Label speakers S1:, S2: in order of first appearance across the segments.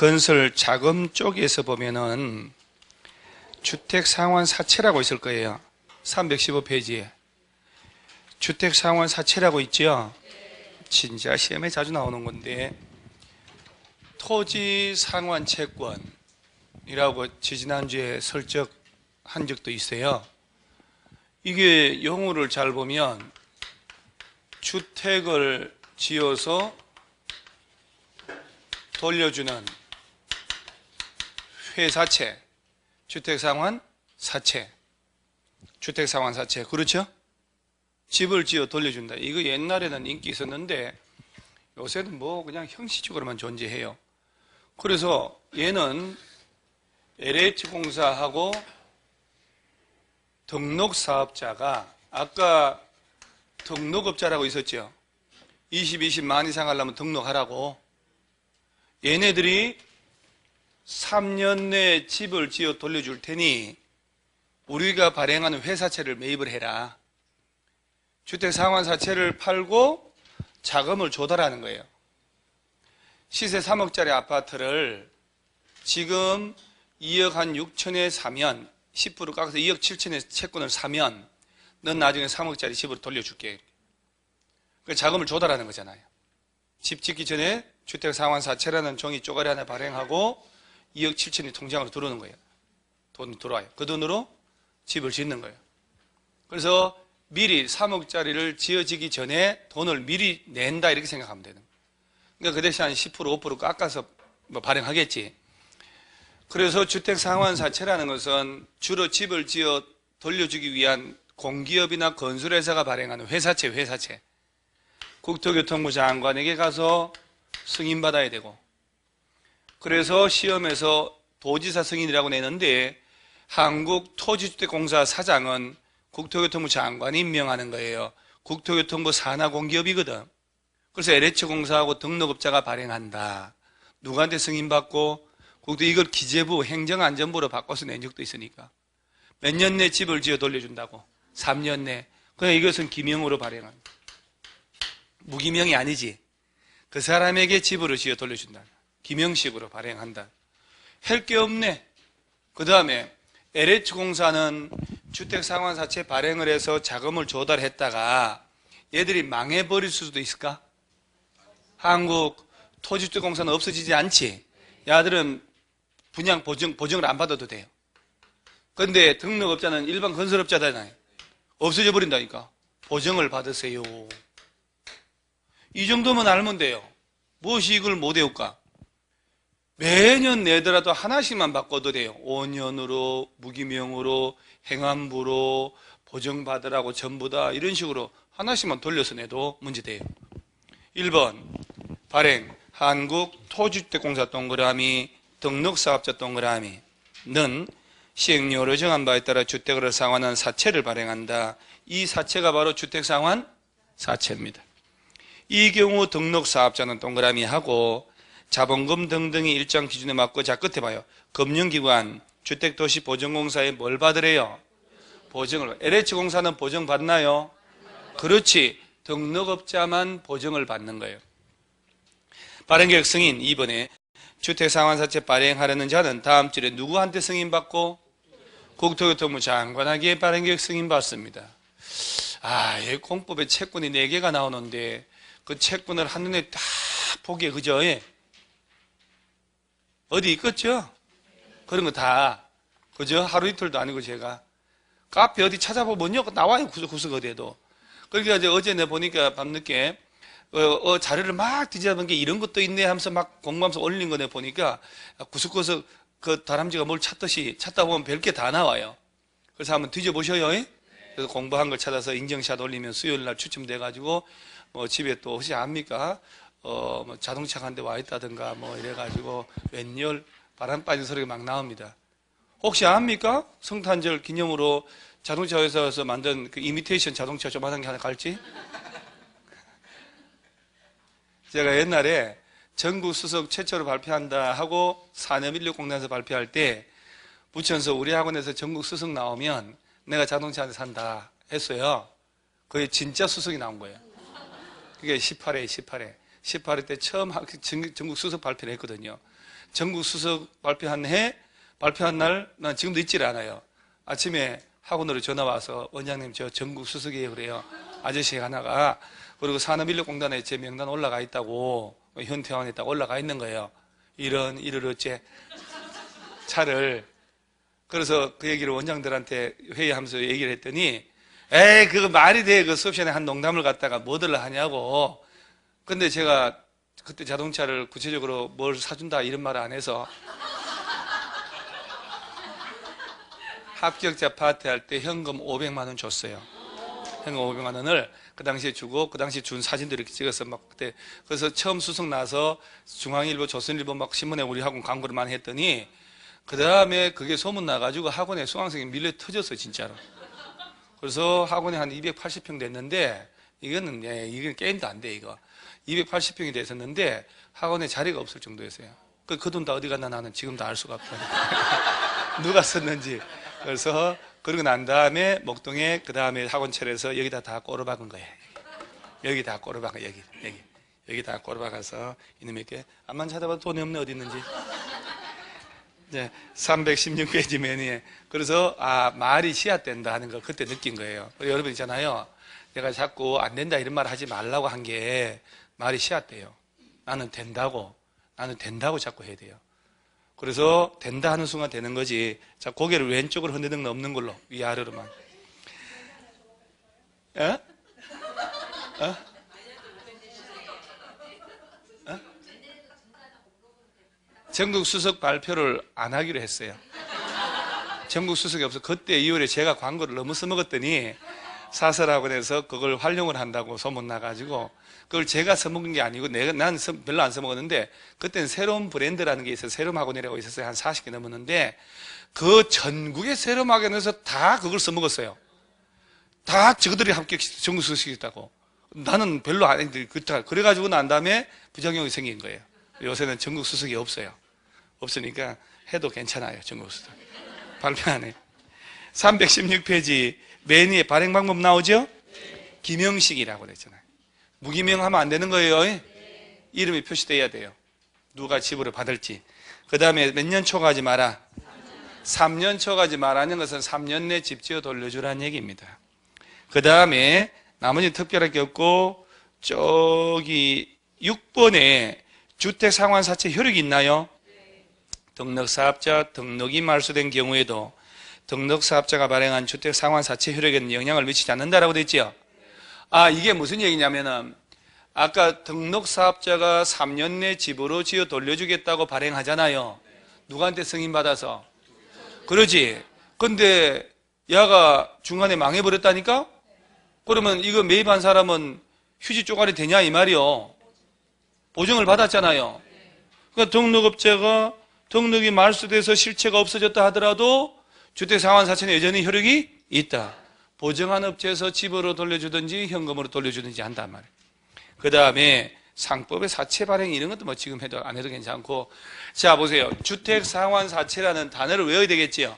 S1: 건설 자금 쪽에서 보면은 주택상환사채라고 있을 거예요. 315페이지에. 주택상환사채라고 있죠? 진짜 시험에 자주 나오는 건데, 토지상환채권이라고 지지난주에 설적한 적도 있어요. 이게 용어를 잘 보면 주택을 지어서 돌려주는 회사채, 주택상환사채, 주택상환사채, 그렇죠? 집을 지어 돌려준다. 이거 옛날에는 인기 있었는데 요새는 뭐 그냥 형식적으로만 존재해요. 그래서 얘는 LH공사하고 등록사업자가, 아까 등록업자라고 있었죠? 20만 이상 하려면 등록하라고. 얘네들이 3년 내에 집을 지어 돌려줄 테니 우리가 발행하는 회사채를 매입을 해라. 주택상환사채를 팔고 자금을 조달하는 거예요. 시세 3억짜리 아파트를 지금 2억 한 6천에 사면 10% 깎아서 2억 7천에 채권을 사면 넌 나중에 3억짜리 집으로 돌려줄게. 그 자금을 조달하는 거잖아요. 집 짓기 전에 주택상환사채라는 종이 쪼가리 하나 발행하고 2억 7천이 통장으로 들어오는 거예요. 돈 들어와요. 그 돈으로 집을 짓는 거예요. 그래서 미리 3억짜리를 지어지기 전에 돈을 미리 낸다 이렇게 생각하면 되는 거예요. 그러니까 그 대신 한 10% 5% 깎아서 뭐 발행하겠지. 그래서 주택상환사채라는 것은 주로 집을 지어 돌려주기 위한 공기업이나 건설회사가 발행하는 회사채. 국토교통부 장관에게 가서 승인받아야 되고, 그래서 시험에서 도지사 승인이라고 내는데 한국토지주택공사 사장은 국토교통부 장관이 임명하는 거예요. 국토교통부 산하공기업이거든. 그래서 LH공사하고 등록업자가 발행한다. 누구한테 승인받고? 이걸 기재부 행정안전부로 바꿔서 낸 적도 있으니까. 몇 년 내 집을 지어 돌려준다고? 3년 내. 그냥 이것은 기명으로 발행한다. 무기명이 아니지. 그 사람에게 집으로 지어 돌려준다. 기명식으로 발행한다. 할 게 없네. 그 다음에 LH공사는 주택상환사채 발행을 해서 자금을 조달했다가 얘들이 망해버릴 수도 있을까? 한국토지주택공사는 없어지지 않지. 야들은 분양 보증을 안 받아도 돼요. 그런데 등록업자는 일반 건설업자잖아요. 없어져 버린다니까. 보증을 받으세요. 이 정도만 알면 돼요. 무엇이 이걸 못 외울까? 매년 내더라도 하나씩만 바꿔도 돼요. 5년으로, 무기명으로, 행안부로, 보증받으라고 전부 다 이런 식으로 하나씩만 돌려서 내도 문제돼요. 1번 발행 한국토지주택공사 동그라미 등록사업자 동그라미는 시행령으로 정한 바에 따라 주택을 상환한 사채를 발행한다. 이 사채가 바로 주택상환사채입니다. 이 경우 등록사업자는 동그라미하고 자본금 등등이 일정 기준에 맞고, 자 끝에 봐요. 금융기관, 주택도시보증공사에 뭘 받으래요? 보증을. LH공사는 보증 받나요? 그렇지. 등록업자만 보증을 받는 거예요. 발행계획 승인 2번에 주택상환사채 발행하려는 자는 다음 줄에 누구한테 승인받고? 국토교통부 장관에게 발행계획 승인받습니다. 이 공법에 채권이 4개가 나오는데 그 채권을 한눈에 다 보기에 그죠? 어디 있겠죠? 그런 거 다. 그죠? 하루 이틀도 아니고 제가. 카페 어디 찾아보면요. 나와요. 구석 어디에도. 그러니까 이제 어제 내가 보니까 밤늦게, 자료를 막 뒤져본 게 이런 것도 있네 하면서 막 공부하면서 올린 거 내가 보니까 구석구석 그 다람쥐가 뭘 찾듯이 찾다 보면 별게 다 나와요. 그래서 한번 뒤져보셔요. 그래서 공부한 걸 찾아서 인증샷 올리면 수요일 날 추첨돼가지고 뭐 집에 또 혹시 압니까? 뭐 자동차가 한 대 와 있다든가 뭐 이래가지고 웬열 바람 빠진 소리가 막 나옵니다. 혹시 압니까? 성탄절 기념으로 자동차 회사에서 만든 그 이미테이션 자동차 조그만한 게 하나 갈지? 제가 옛날에 전국 수석 최초로 발표한다 하고 산업인력공단에서 발표할 때 부천서 우리 학원에서 전국 수석 나오면 내가 자동차 한 대 산다 했어요. 그게 진짜 수석이 나온 거예요. 그게 18회 때 처음 전국 수석 발표를 했거든요. 전국 수석 발표한 날, 난 지금도 잊질 않아요. 아침에 학원으로 전화 와서, 원장님, 저 전국 수석이에요. 그래요. 아저씨 하나가. 그리고 산업인력공단에 제 명단 올라가 있다고, 현퇴원에 있다고 올라가 있는 거예요. 이를 어째 차를. 그래서 그 얘기를 원장들한테 회의하면서 얘기를 했더니, 에이, 그거 말이 돼. 그 수업 시간에 한 농담을 갖다가 뭐들 하냐고. 근데 제가 그때 자동차를 구체적으로 뭘 사준다 이런 말을 안 해서 합격자 파티 할 때 현금 500만 원 줬어요. 현금 500만 원을 그 당시에 주고, 그 당시에 준 사진들 이렇게 찍어서 막 그때, 그래서 처음 수석 나서 중앙일보, 조선일보 막 신문에 우리 학원 광고를 많이 했더니, 그 다음에 그게 소문 나가지고 학원에 수강생이 밀려 터졌어요, 진짜로. 그래서 학원에 한 280평 됐는데, 이거는, 이건 게임도 안 돼, 이거. 280평이 됐었는데, 학원에 자리가 없을 정도였어요. 그 돈 다 어디 갔나 나는 지금도 알 수가 없어요. 누가 썼는지. 그래서, 그러고 난 다음에, 목동에, 그 다음에 학원 차려서 여기다 다 꼬르박은 거예요. 여기 다 꼬르박아, 여기 다 꼬르박아서, 이놈에게, 암만 찾아봐도 돈이 없네, 어디 있는지. 네, 316페이지 매니에. 그래서, 말이 씨앗된다 하는 걸 그때 느낀 거예요. 여러분 있잖아요. 내가 자꾸 안 된다 이런 말 하지 말라고 한 게 말이 씨앗돼요. 나는 된다고 자꾸 해야 돼요. 그래서 된다 하는 순간 되는 거지. 자, 고개를 왼쪽으로 흔드는 건 없는 걸로, 위아래로만. 전국 수석 발표를 안 하기로 했어요. 전국 수석이 없어. 그때 이후에 제가 광고를 너무 써먹었더니 사설학원에서 그걸 활용을 한다고 소문 나가지고, 그걸 제가 써먹은 게 아니고 난 별로 안 써먹었는데, 그때는 새로운 브랜드라는 게 있어서 새로운 학원이라고 있었어요. 한 40개 넘었는데, 그 전국의 새로운 학원에서 다 그걸 써먹었어요. 다 저들이 합격 전국 수석이었다고. 나는 별로 안 했는데, 그래가지고 난 다음에 부작용이 생긴 거예요. 요새는 전국 수석이 없어요. 없으니까 해도 괜찮아요. 전국 수석 발표 안 해. 316페이지 맨 위에 발행 방법 나오죠? 기명식이라고 그랬잖아요. 무기명하면 안 되는 거예요. 이름이 표시돼야 돼요. 누가 집으로 받을지. 그 다음에 몇 년 초가지 마라. 3년 초가지 마라는 것은 3년 내 집 지어 돌려주라는 얘기입니다. 그 다음에 나머지 특별할 게 없고, 저기 6번에 주택상환사채 효력이 있나요? 등록사업자 등록이 말소된 경우에도 등록사업자가 발행한 주택상환사채 효력에는 영향을 미치지 않는다라고 되어 있죠. 이게 무슨 얘기냐면은, 아까 등록사업자가 3년 내 집으로 지어 돌려주겠다고 발행하잖아요. 누구한테 승인받아서. 그러지. 근데 야가 중간에 망해버렸다니까? 그러면 이거 매입한 사람은 휴지 쪼가리 되냐 이 말이요. 보증을 받았잖아요. 그러니까 등록업자가 등록이 말소돼서 실체가 없어졌다 하더라도 주택상환사채는 여전히 효력이 있다. 보증한 업체에서 집으로 돌려주든지 현금으로 돌려주든지 한단 말이에요. 그 다음에 상법의 사채 발행 이런 것도 뭐 지금 해도 안 해도 괜찮고. 자, 보세요. 주택상환사채라는 단어를 외워야 되겠지요.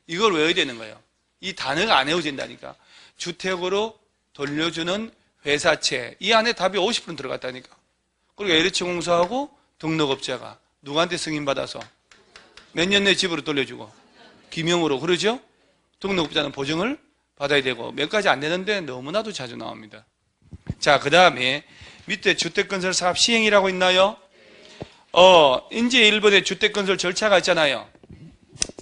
S1: 이걸 외워야 되는 거예요. 이 단어가 안 외워진다니까. 주택으로 돌려주는 회사채. 이 안에 답이 50% 들어갔다니까. 그리고 LH공사하고 등록업자가 누구한테 승인받아서 몇 년 내 집으로 돌려주고 기명으로. 그러죠? 등록업자는 보증을 받아야 되고. 몇 가지 안 되는데 너무나도 자주 나옵니다. 자, 그 다음에 밑에 주택건설 사업 시행이라고 있나요? 이제 1번에 주택건설 절차가 있잖아요.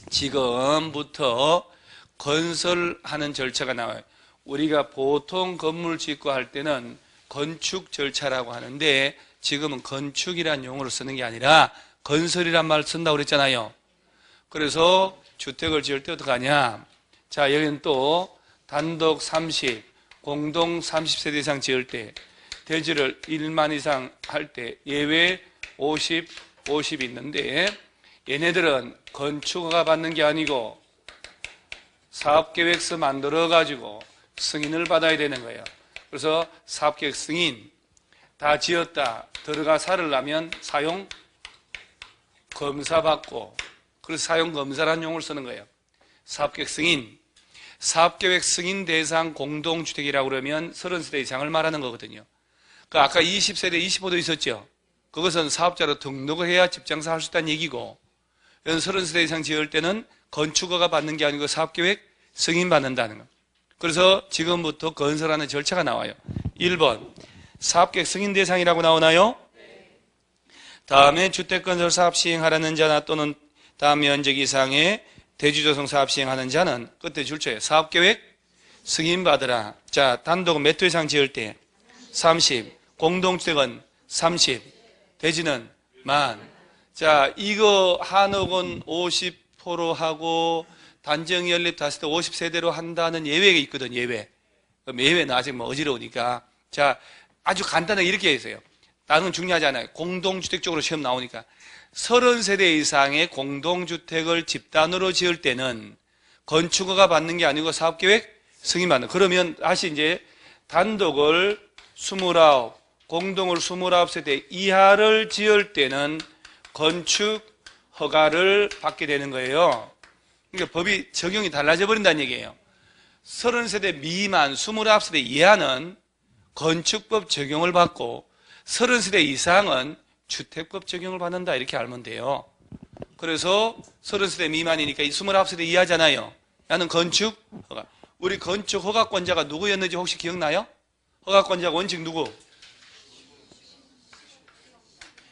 S1: 지금부터 건설하는 절차가 나와요. 우리가 보통 건물 짓고 할 때는 건축 절차라고 하는데, 지금은 건축이라는 용어를 쓰는 게 아니라 건설이란 말을 쓴다고 그랬잖아요. 그래서 주택을 지을 때 어떻게 하냐. 자, 여기는 또 단독 30, 공동 30세대 이상 지을 때, 대지를 1만 이상 할 때 예외 50, 50 있는데, 얘네들은 건축허가 받는 게 아니고 사업계획서 만들어가지고 승인을 받아야 되는 거예요. 그래서 사업계획 승인, 다 지었다, 들어가 살으려면 사용 검사 받고, 그래서 사용 검사라는 용어를 쓰는 거예요. 사업계획 승인. 사업계획 승인 대상 공동주택이라고 그러면 30세대 이상을 말하는 거거든요. 그 아까 20세대, 25도 있었죠? 그것은 사업자로 등록을 해야 집장사 할 수 있다는 얘기고, 30세대 이상 지을 때는 건축허가 받는 게 아니고 사업계획 승인받는다는 거. 그래서 지금부터 건설하는 절차가 나와요. 1번 사업계획 승인 대상이라고 나오나요? 다음에 주택건설 사업 시행하려는 자나 또는 다음 면적 이상의 대지조성 사업 시행하는 자는 끝에 줄쳐요. 사업계획 승인받으라. 자, 단독은 몇 호 이상 지을 때? 30. 공동주택은 30. 대지는 만. 자, 이거 한옥은 50% 하고 단정 연립 다시 또 50세대로 한다는 예외가 있거든, 예외. 그럼 예외는 아직 뭐 어지러우니까. 자, 아주 간단하게 이렇게 해주세요. 다른 건 중요하지 않아요. 공동주택 쪽으로 시험 나오니까. 30세대 이상의 공동주택을 집단으로 지을 때는 건축허가 받는 게 아니고 사업계획 승인받는. 그러면 다시 이제 단독을 29, 공동을 29세대 이하를 지을 때는 건축허가를 받게 되는 거예요. 그러니까 법이 적용이 달라져 버린다는 얘기예요. 30세대 미만 29세대 이하는 건축법 적용을 받고 30세대 이상은 주택법 적용을 받는다 이렇게 알면 돼요. 그래서 30세대 미만이니까 29세대 이하잖아요. 나는 건축허가. 우리 건축허가권자가 누구였는지 혹시 기억나요? 허가권자 원칙 누구?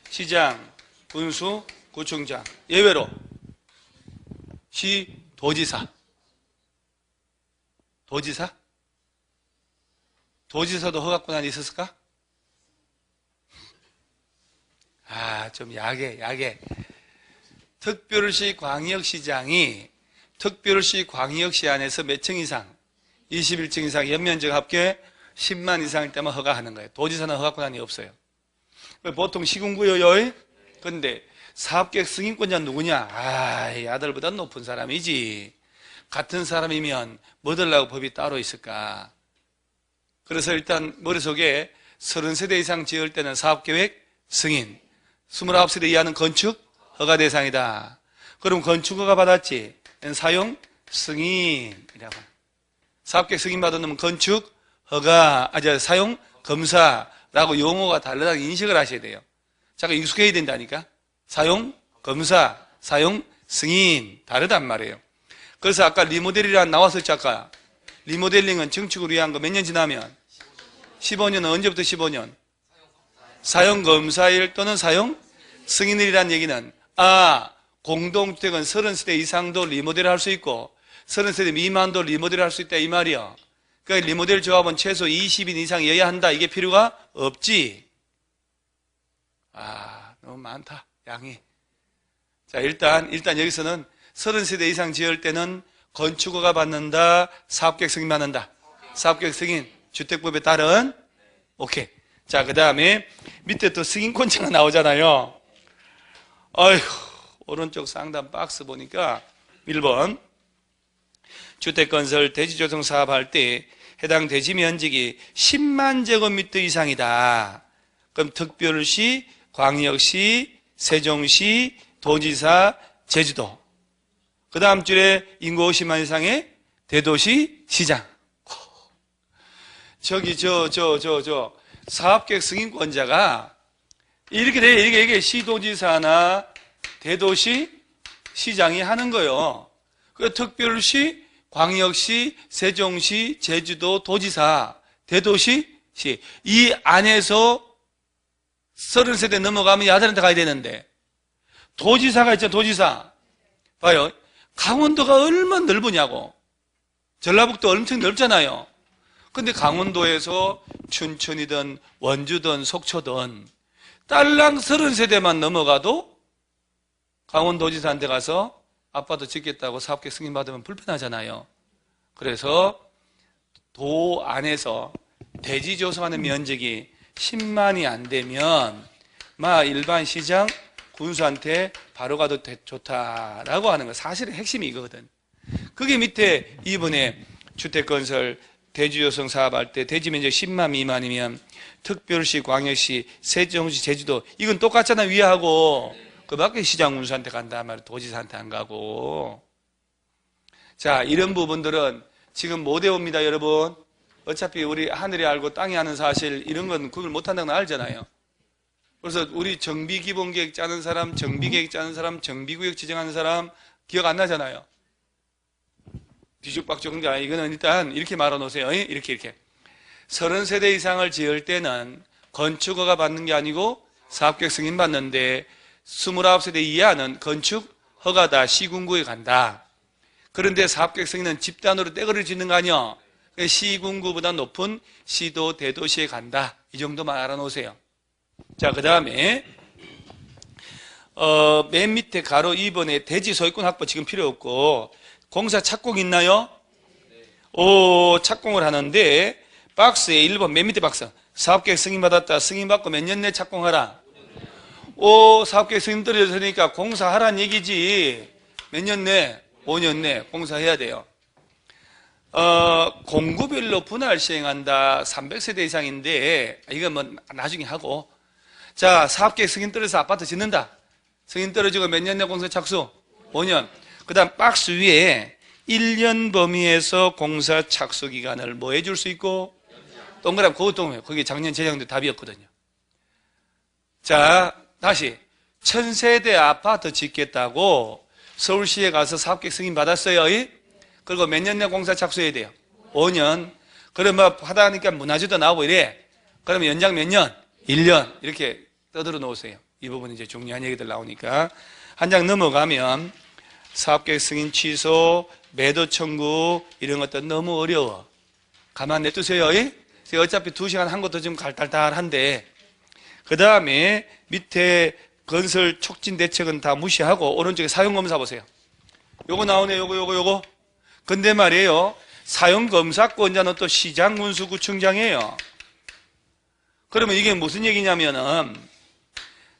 S1: 시장, 군수, 구청장. 예외로 시, 도지사. 도지사? 도지사도 허가권한이 있었을까? 좀 야게. 특별시 광역시장이 특별시 광역시 안에서 몇 층 이상? 21층 이상 연면적 합계 10만 이상일 때만 허가하는 거예요. 도지사는 허가권한이 없어요. 보통 시군구요요. 근데 사업계획 승인권자는 누구냐? 아들보다 높은 사람이지. 같은 사람이면 뭐 들라고 법이 따로 있을까? 그래서 일단 머릿속에 30세대 이상 지을 때는 사업계획 승인, 29세대 이하는 건축 허가 대상이다. 그럼 건축 허가 받았지? 사용 승인이라고. 사업계획 승인 받은 놈은 건축 허가, 사용 검사라고 용어가 다르다고 인식을 하셔야 돼요. 잠깐 익숙해야 된다니까. 사용 검사, 사용 승인 다르단 말이에요. 그래서 아까 리모델이란 나왔었죠. 아까 리모델링은 증축을 위한 거 몇 년 지나면 15년은 언제부터 15년? 사용 검사일 또는 사용 승인일이라는 얘기는 공동주택은 30세대 이상도 리모델을 할 수 있고 30세대 미만도 리모델을 할 수 있다 이 말이야. 그러니까 리모델 조합은 최소 20인 이상이어야 한다. 이게 필요가 없지. 너무 많다 양이. 자, 일단 여기서는 30세대 이상 지을 때는 건축허가 받는다, 사업계획 승인 받는다. 사업계획 승인, 주택법에 따른. 오케이. 자, 그 다음에 밑에 또 승인권자가 나오잖아요. 오른쪽 상단 박스 보니까 1번 주택건설 대지조성 사업할 때 해당 대지 면적이 10만 제곱미터 이상이다. 그럼 특별시, 광역시, 세종시, 도지사, 제주도. 그 다음 줄에 인구 50만 이상의 대도시, 시장. 사업계획 승인권자가 이렇게 돼. 이게 시도지사나 대도시, 시장이 하는 거예요. 그 특별시, 광역시, 세종시, 제주도, 도지사, 대도시, 시. 이 안에서 30세대 넘어가면 야들한테 가야 되는데, 도지사가 있죠, 도지사. 봐요. 강원도가 얼마나 넓으냐고. 전라북도 엄청 넓잖아요. 근데 강원도에서 춘천이든 원주든 속초든 딸랑 30세대만 넘어가도 강원도지사한테 가서 아파트 짓겠다고 사업계획 승인 받으면 불편하잖아요. 그래서 도 안에서 대지 조성하는 면적이 10만이 안 되면 일반 시장 군수한테 바로 가도 좋다라고 하는 거. 사실은 핵심이 이거거든. 그게 밑에 이번에 주택건설 대지조성 사업할 때 대지 면적 10만 미만이면 특별시, 광역시, 세종시, 제주도 이건 똑같잖아. 위하고 그 밖에 시장 군수한테 간다 말이야. 도지사한테 안 가고. 자, 이런 부분들은 지금 못 외웁니다, 여러분. 어차피 우리 하늘이 알고 땅이 아는 사실 이런 건 구별 못한다는 거 알잖아요. 그래서 우리 정비기본계획 짜는 사람, 정비계획 짜는 사람, 정비구역 지정하는 사람 기억 안 나잖아요. 뒤죽박죽 근데 이거는 일단 이렇게 말아 놓으세요. 이렇게 30세대 이상을 지을 때는 건축허가 받는 게 아니고 사업계획 승인 받는데 29세대 이하는 건축허가다 시군구에 간다. 그런데 사업계획 승인은 집단으로 떼거리를 짓는 거 아니야. 시군구보다 높은 시도 대도시에 간다. 이 정도만 알아놓으세요. 자, 그 다음에 맨 밑에 가로 2번에 대지 소유권 확보 지금 필요 없고 공사 착공 있나요? 오, 착공을 하는데 박스에 1번 맨 밑에 박스 사업계획 승인받았다. 승인받고 몇 년 내 착공하라. 오, 사업계획 승인 떨어졌으니까 공사하라는 얘기지. 몇 년 내? 5년 내 공사해야 돼요. 공구별로 분할 시행한다. 300세대 이상인데 이건 뭐 나중에 하고. 자, 사업계획 승인 떨어져서 아파트 짓는다. 승인 떨어지고 몇 년 내 공사 착수? 5년. 그 다음 박스 위에 1년 범위에서 공사 착수 기간을 뭐 해줄 수 있고 동그라미 그것도 거기 작년 재작년 답이었거든요. 자, 다시 1000세대 아파트 짓겠다고 서울시에 가서 사업계획 승인 받았어요. 그리고 몇 년 내 공사 착수해야 돼요? 5년. 그러면 하다 하니까 문화재도 나오고 이래. 그러면 연장 몇 년? 1년. 이렇게 떠들어 놓으세요. 이 부분이 이제 중요한 얘기들 나오니까. 한 장 넘어가면 사업계획 승인 취소, 매도 청구 이런 것도 너무 어려워. 가만 냅두세요. 어차피 2시간 한 것도 좀 갈달달한데 그 다음에 밑에 건설 촉진 대책은 다 무시하고 오른쪽에 사용검사 보세요. 요거 나오네. 요거. 근데 말이에요. 사용검사권자는 또 시장군수구청장이에요. 그러면 이게 무슨 얘기냐면은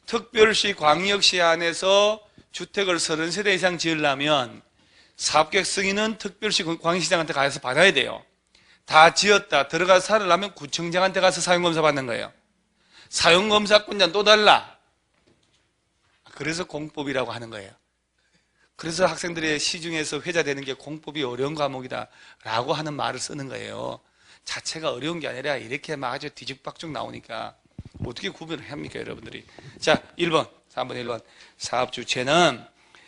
S1: 특별시 광역시 안에서 주택을 30세대 이상 지으려면 사업계획 승인은 특별시 광역시장한테 가서 받아야 돼요. 다 지었다 들어가서 살으려면 구청장한테 가서 사용검사 받는 거예요. 사용검사권자는 또 달라. 그래서 공법이라고 하는 거예요. 그래서 학생들의 시중에서 회자되는 게 공법이 어려운 과목이다 라고 하는 말을 쓰는 거예요. 자체가 어려운 게 아니라 이렇게 막 아주 뒤죽박죽 나오니까 어떻게 구분을 합니까 여러분들이. 자, 1번 3번 1번 사업주체는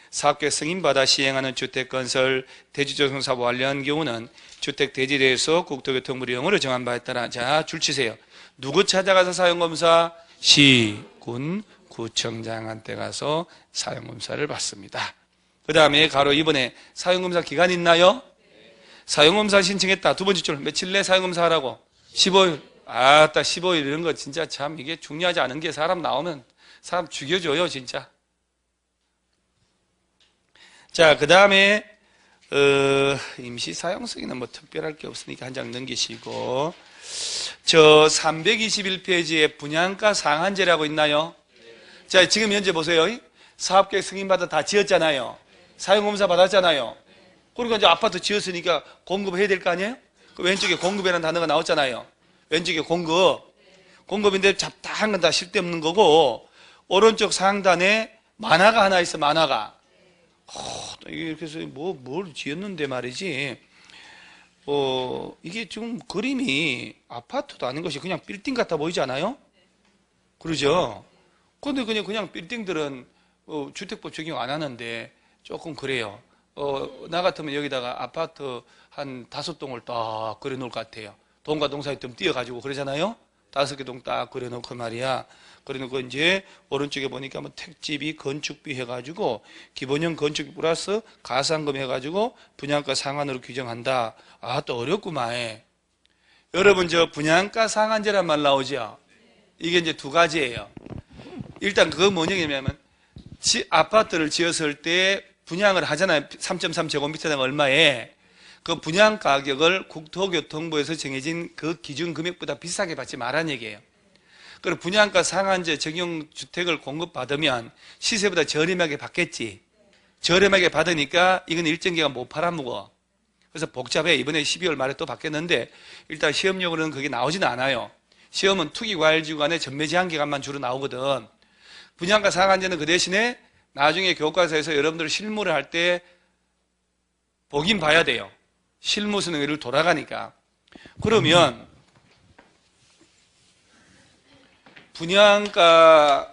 S1: 사업계획 승인받아 시행하는 주택건설 대지조성 사업 완료한 경우는 주택대지대에서 국토교통부 이용으로 정한 바에 따라 자, 줄 치세요. 누구 찾아가서 사용검사? 시군 구청장한테 가서 사용검사를 받습니다. 그 다음에 가로 2번에 사용검사 기간 있나요? 사용검사 신청했다. 두 번째 줄 며칠 내 사용검사 하라고? 15일. 아따 15일 이런 거 진짜 참 이게 중요하지 않은 게 사람 나오면 사람 죽여줘요 진짜. 자, 그 다음에 임시 사용승인은 뭐 특별할 게 없으니까 한 장 넘기시고 저 321페이지에 분양가 상한제라고 있나요? 자, 지금 현재 보세요. 사업계획 승인받아 다 지었잖아요. 사용검사 받았잖아요. 그러니까 이제 아파트 지었으니까 공급해야 될 거 아니에요? 그 왼쪽에 공급이라는 단어가 나왔잖아요. 왼쪽에 공급인데 잡다한 건 다 쓸데없는 거고 오른쪽 상단에 만화가 하나 있어. 만화가 이렇게 해서 뭘 지었는데 말이지 이게 지금 그림이 아파트도 아닌 것이 그냥 빌딩 같아 보이지 않아요? 그러죠? 근데 그냥 빌딩들은 주택법 적용 안 하는데 조금 그래요. 나 같으면 여기다가 아파트 한 5동을 딱 그려놓을 것 같아요. 동과 동 사이 좀 띄어가지고 그러잖아요. 5개 동 딱 그려놓고 말이야. 그러놓고 이제 오른쪽에 보니까 뭐 택지비, 건축비 해가지고 기본형 건축비 플러스 가산금 해가지고 분양가 상한으로 규정한다. 아, 또 어렵구만. 여러분 저 분양가 상한제란 말 나오죠? 이게 이제 두 가지예요. 일단 그거 뭐냐면 아파트를 지었을 때 분양을 하잖아요. 3.3제곱미터당 얼마에 그 분양 가격을 국토교통부에서 정해진 그 기준 금액보다 비싸게 받지 말라는 얘기예요. 그리고 분양가 상한제 적용 주택을 공급받으면 시세보다 저렴하게 받겠지. 저렴하게 받으니까 이건 일정 기간 못 팔아먹어. 그래서 복잡해. 이번에 12월 말에 또 바뀌었는데 일단 시험용으로는 그게 나오지는 않아요. 시험은 투기과열지구간에 전매제한 기간만 주로 나오거든. 분양가 상한제는 그 대신에 나중에 교과서에서 여러분들 실무를 할 때 보긴 봐야 돼요. 실무 수능을 돌아가니까. 그러면 분양가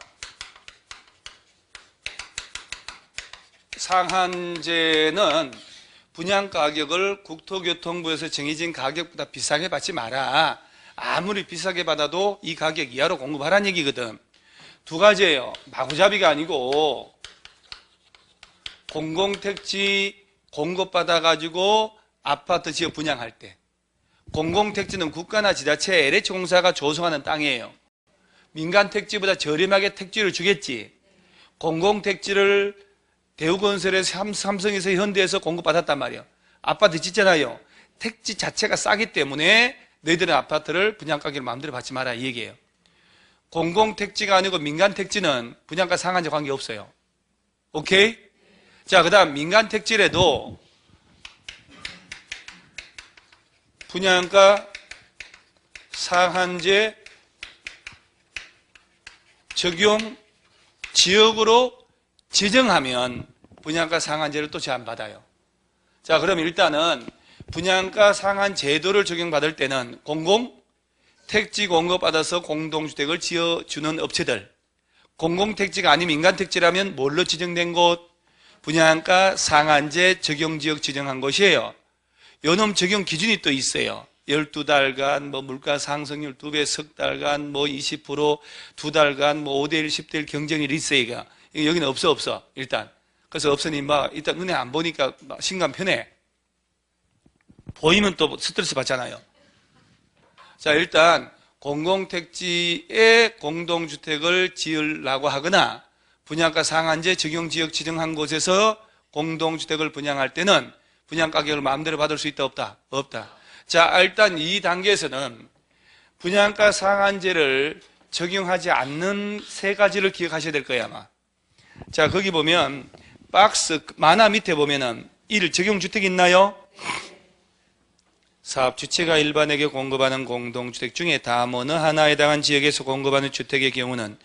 S1: 상한제는 분양가격을 국토교통부에서 정해진 가격보다 비싸게 받지 마라. 아무리 비싸게 받아도 이 가격 이하로 공급하라는 얘기거든. 두 가지예요. 마구잡이가 아니고 공공택지 공급받아가지고 아파트 지역 분양할 때, 공공택지는 국가나 지자체 LH공사가 조성하는 땅이에요. 민간택지보다 저렴하게 택지를 주겠지. 공공택지를 대우건설에서 삼성에서 현대에서 공급받았단 말이에요. 아파트 짓잖아요. 택지 자체가 싸기 때문에 너희들은 아파트를 분양가격을 마음대로 받지 마라 이 얘기예요. 공공택지가 아니고 민간택지는 분양가 상한제 관계없어요. 오케이? 자, 그 다음 민간택지라도 분양가 상한제 적용 지역으로 지정하면 분양가 상한제를 또 제한받아요. 자, 그럼 일단은 분양가 상한 제도를 적용받을 때는 공공택지 공급받아서 공동주택을 지어주는 업체들, 공공택지가 아닌 민간택지라면 뭘로 지정된 곳? 분양가 상한제 적용지역 지정한 곳이에요. 요놈 적용 기준이 또 있어요. 12달간 물가 상승률 2배, 석 달간 20%, 2달간 5대1, 10대1 경쟁률이 있어요. 여기는 없어 일단. 그래서 없으니 일단 눈에 안 보니까 심감 편해. 보이면 또 스트레스 받잖아요. 자, 일단 공공택지에 공동주택을 지으려고 하거나 분양가 상한제 적용지역 지정한 곳에서 공동주택을 분양할 때는 분양가격을 마음대로 받을 수 있다 없다? 없다. 자, 일단 이 단계에서는 분양가 상한제를 적용하지 않는 세 가지를 기억하셔야 될 거예요 아마. 자, 거기 보면 박스 만화 밑에 보면은 1. 적용주택 있나요? 사업주체가 일반에게 공급하는 공동주택 중에 다음 어느 하나에 해당한 지역에서 공급하는 주택의 경우는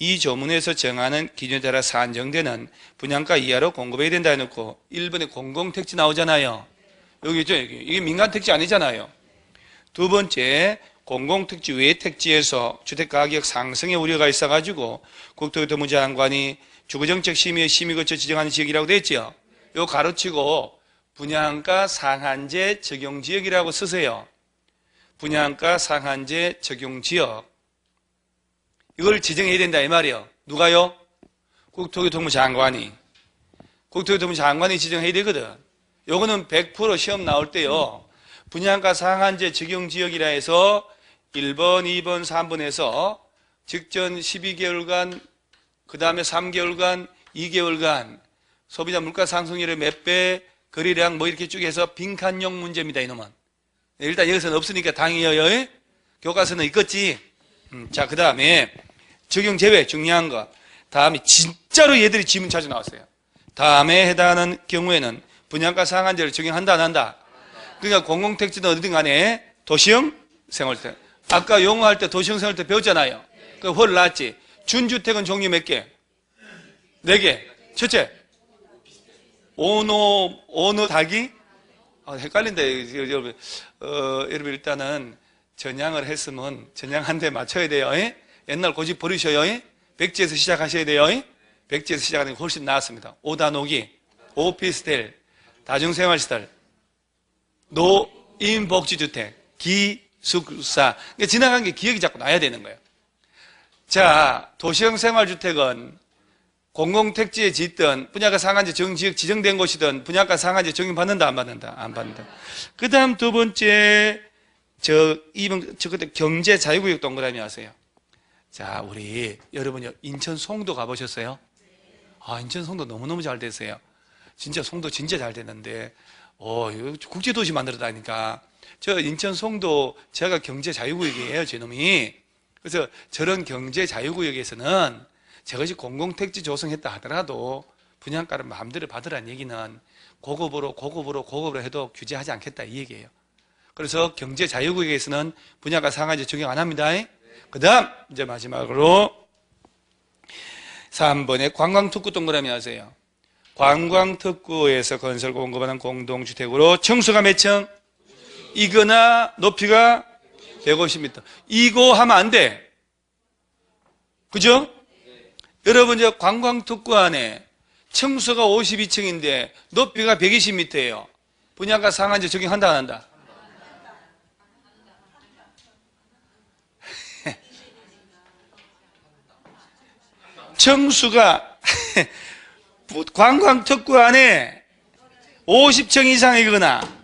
S1: 이 조문에서 정하는 기준에 따라 산정되는 분양가 이하로 공급해야 된다 해놓고 1번에 공공택지 나오잖아요. 여기죠, 여기. 이게 민간택지 아니잖아요. 두 번째, 공공택지 외 택지에서 주택가격 상승의 우려가 있어가지고 국토교통부 장관이 주거정책 심의에 심의 거쳐 지정하는 지역이라고 돼 있죠. 요 가로치고 분양가 상한제 적용지역이라고 쓰세요. 분양가 상한제 적용지역. 이걸 지정해야 된다 이 말이에요. 누가요? 국토교통부 장관이. 국토교통부 장관이 지정해야 되거든. 요거는 100% 시험 나올 때요. 분양가 상한제 적용지역이라 해서 1번, 2번, 3번에서 직전 12개월간, 그 다음에 3개월간, 2개월간 소비자 물가 상승률의 몇 배, 거래량 이렇게 쭉 해서 빈칸용 문제입니다, 이놈은. 일단 여기서는 없으니까 당연히요. 교과서는 있겠지. 자, 그 다음에 적용 제외 중요한 거. 다음에 진짜로 얘들이 지문 자주 나왔어요. 다음에 해당하는 경우에는 분양가 상한제를 적용한다 안 한다? 그러니까 공공택지는 어디든 간에 도시형 생활주택. 아까 용어할 때 도시형 생활주택 배웠잖아요. 그 훨 낫지. 준주택은 종류 몇 개? 4개. 첫째, 오노 닭이? 헷갈린다. 여러분, 여러분 일단은 전향을 했으면 전향 한 대 맞춰야 돼요. 옛날 고집 버리셔요. 백지에서 시작하셔야 돼요. 백지에서 시작하는 게 훨씬 나았습니다. 오다노기, 오피스텔, 다중생활시설, 노인복지주택, 기숙사. 그러니까 지나간 게 기억이 자꾸 나야 되는 거예요. 자, 도시형 생활주택은 공공택지에 짓든 분양가 상한제 정지역 지정된 곳이든 분양가 상한제 적용받는다 안 받는다? 안 받는다. 그 다음 두 번째, 그때 경제자유구역 동그라미 아세요? 자, 우리 여러분 인천 송도 가보셨어요? 인천 송도 너무너무 잘 됐어요. 진짜 송도 진짜 잘 됐는데 국제도시 만들었다니까. 저 인천 송도 제가 경제자유구역이에요, 제놈이. 그래서 저런 경제자유구역에서는 저것이 공공택지 조성했다 하더라도 분양가를 마음대로 받으라는 얘기는 고급으로 해도 규제하지 않겠다 이 얘기예요. 그래서 경제자유구역에서는 분양가 상한제 적용 안 합니다. 그 다음 이제 마지막으로 3번에 관광특구 동그라미 하세요. 관광특구에서 건설 공급하는 공동주택으로 층수가 몇 층? 이거나 높이가 150m. 이거 하면 안 돼. 그죠? 여러분, 저 관광특구 안에 층수가 52층인데 높이가 120m예요. 분양가 상한제 적용한다, 안 한다? 층수가 관광특구 안에 50층 이상이거나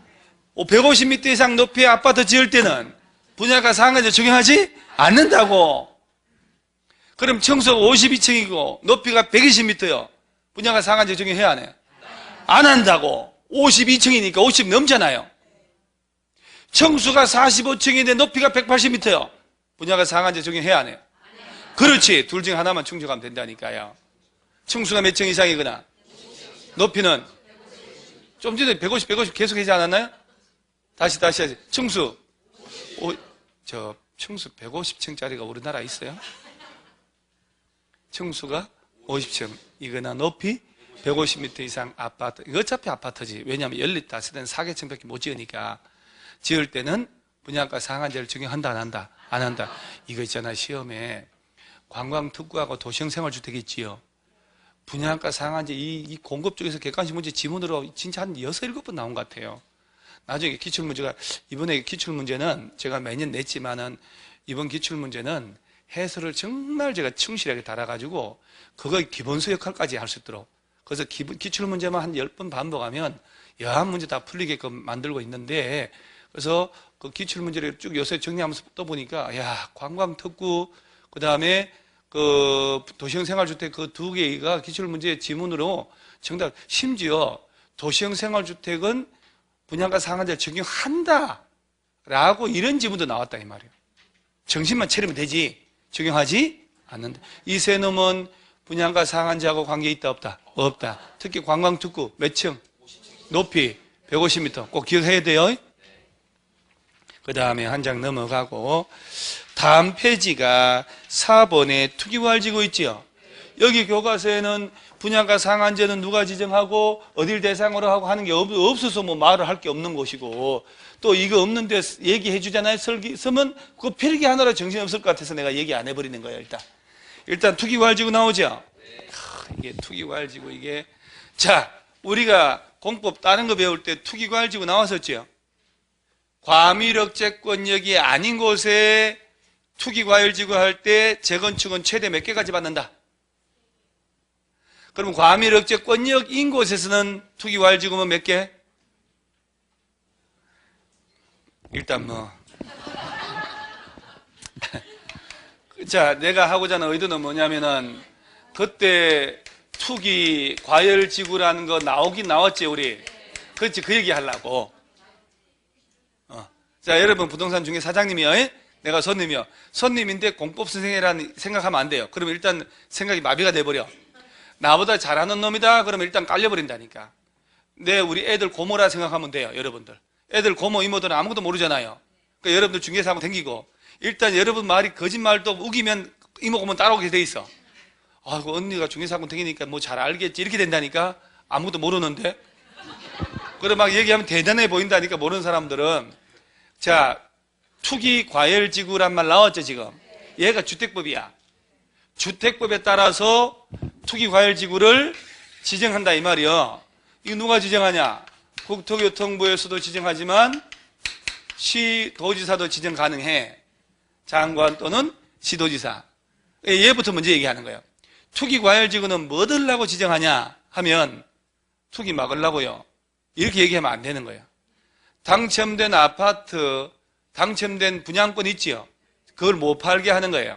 S1: 150m 이상 높이의 아파트 지을 때는 분양가 상한제 적용하지 않는다고. 그럼 층수가 52층이고 높이가 120m요. 분양가 상한제 적용해야 안 해요? 안 한다고. 52층이니까 50 넘잖아요. 층수가 45층인데 높이가 180m요. 분양가 상한제 적용해야 안 해요? 그렇지. 둘 중에 하나만 충족하면 된다니까요. 층수가 몇 층 이상이거나 높이는 좀 전에 150 계속 하지 않았나요? 다시 하지. 층수 층수 150층짜리가 우리나라에 있어요? 층수가 50층 이거나 높이 150m 이상 아파트. 이거 어차피 아파트지. 왜냐하면 열렸다 세대는 4개층밖에 못 지으니까 지을 때는 분양가 상한제를 적용한다 안 한다? 안 한다. 이거 있잖아, 시험에 관광특구하고 도시형생활주택이 있지요. 분양가 상한제 이 공급 쪽에서 객관식 문제 지문으로 진짜 한 6, 7번 나온 것 같아요. 나중에 기출문제가, 이번에 기출문제는 제가 매년 냈지만은 이번 기출문제는 해설을 정말 제가 충실하게 달아가지고 그거의 기본수 역할까지 할 수 있도록, 그래서 기출문제만 한 10번 반복하면 여한 문제 다 풀리게끔 만들고 있는데, 그래서 그 기출문제를 쭉 요새 정리하면서 또 보니까 야, 관광특구 그 다음에 그 도시형생활주택 그 두 개가 기출문제 지문으로 정답. 심지어 도시형생활주택은 분양가 상한제를 적용한다 라고 이런 지문도 나왔다 이 말이에요. 정신만 차리면 되지 적용하지 않는다. 이 세 놈은 분양가 상한제하고 관계 있다 없다? 없다. 특히 관광특구 몇 층? 높이 150m 꼭 기억해야 돼요. 그 다음에 한 장 넘어가고 다음 페이지가 4번에 투기활지구 있지요. 여기 교과서에는 분양가 상한제는 누가 지정하고 어딜 대상으로 하고 하는 게 없어서 뭐 말을 할 게 없는 것이고, 또 이거 없는데 얘기해 주잖아요. 쓰면 그거 필기하느라 정신없을 것 같아서 내가 얘기 안 해버리는 거예요. 일단 투기활지구 나오죠. 이게 투기활지구 이게. 자, 우리가 공법 다른 거 배울 때 투기활지구 나왔었죠. 과밀억제권역이 아닌 곳에 투기과열지구 할 때 재건축은 최대 몇 개까지 받는다? 그럼 과밀억제권역인 곳에서는 투기과열지구면 몇 개? 일단 뭐 자, 내가 하고자 하는 의도는 뭐냐면은 그때 투기과열지구라는 거 나오긴 나왔지 우리. 그렇지, 그 얘기 하려고. 자, 여러분 부동산 중에 사장님이요, 내가 손님이요. 손님인데 공법 선생이라는 생각하면 안 돼요. 그러면 일단 생각이 마비가 돼버려. 나보다 잘하는 놈이다 그러면 일단 깔려버린다니까. 우리 애들 고모라 생각하면 돼요. 여러분들 애들 고모 이모들은 아무것도 모르잖아요. 그러니까 여러분들 중개사 하면 댕기고, 일단 여러분 말이 거짓말도 우기면 이모 고모 따라오게 돼 있어. 그 언니가 중개사 하면 댕기니까 뭐 잘 알겠지 이렇게 된다니까. 아무것도 모르는데 그래 막 얘기하면 대단해 보인다니까 모르는 사람들은. 자, 투기과열지구란 말 나왔죠 지금. 얘가 주택법이야. 주택법에 따라서 투기과열지구를 지정한다 이 말이요. 이거 누가 지정하냐? 국토교통부에서도 지정하지만 시도지사도 지정 가능해. 장관 또는 시도지사. 얘부터 먼저 얘기하는 거예요. 투기과열지구는 뭐 들라고 지정하냐 하면 투기 막으려고요. 이렇게 얘기하면 안 되는 거예요. 당첨된 아파트, 당첨된 분양권 있지요. 그걸 못 팔게 하는 거예요.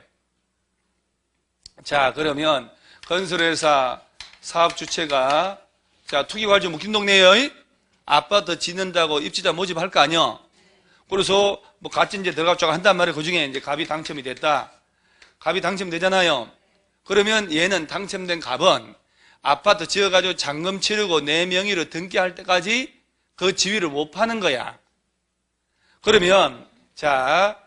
S1: 자, 그러면 건설회사 사업주체가 자, 투기과열지구 묶인 동네에요. 아파트 짓는다고 입주자 모집할 거 아니요. 그래서 뭐 가점제 들어가자고 한단 말이에요. 그 중에 이제 갑이 당첨이 됐다. 갑이 당첨되잖아요. 그러면 얘는 당첨된 갑은 아파트 지어가지고 잔금 치르고 내 명의로 등기할 때까지 그 지위를 못 파는 거야. 그러면 자,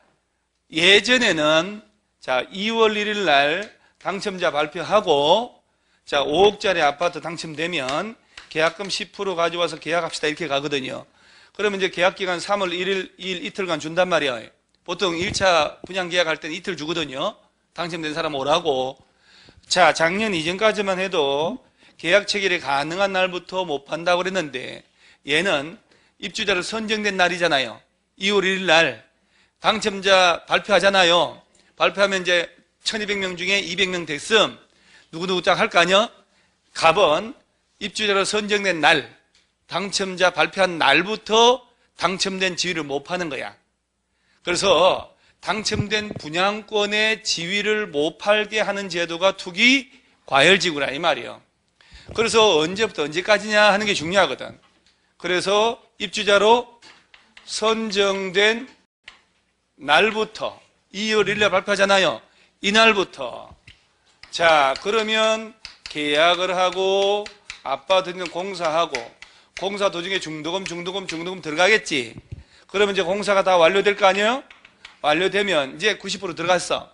S1: 예전에는 자 2월 1일 날 당첨자 발표하고 자 5억짜리 아파트 당첨되면 계약금 10% 가져와서 계약합시다 이렇게 가거든요. 그러면 이제 계약기간 3월 1일 이틀간 준단 말이에요. 보통 1차 분양 계약할 때는 이틀 주거든요. 당첨된 사람 오라고. 자, 작년 이전까지만 해도 계약 체결이 가능한 날부터 못 판다고 그랬는데 얘는 입주자로 선정된 날이잖아요. 2월 1일 날 당첨자 발표하잖아요. 발표하면 이제 1200명 중에 200명 됐음. 누구누구 짝 할 거 아니야? 갑은 입주자로 선정된 날, 당첨자 발표한 날부터 당첨된 지위를 못 파는 거야. 그래서 당첨된 분양권의 지위를 못 팔게 하는 제도가 투기 과열지구라 이 말이에요. 그래서 언제부터 언제까지냐 하는 게 중요하거든. 그래서 입주자로 선정된 날부터 2월 1일 날 발표하잖아요. 이날부터. 자, 그러면 계약을 하고 아파트는 공사하고 공사 도중에 중도금 들어가겠지. 그러면 이제 공사가 다 완료될 거 아니에요? 완료되면 이제 90% 들어갔어.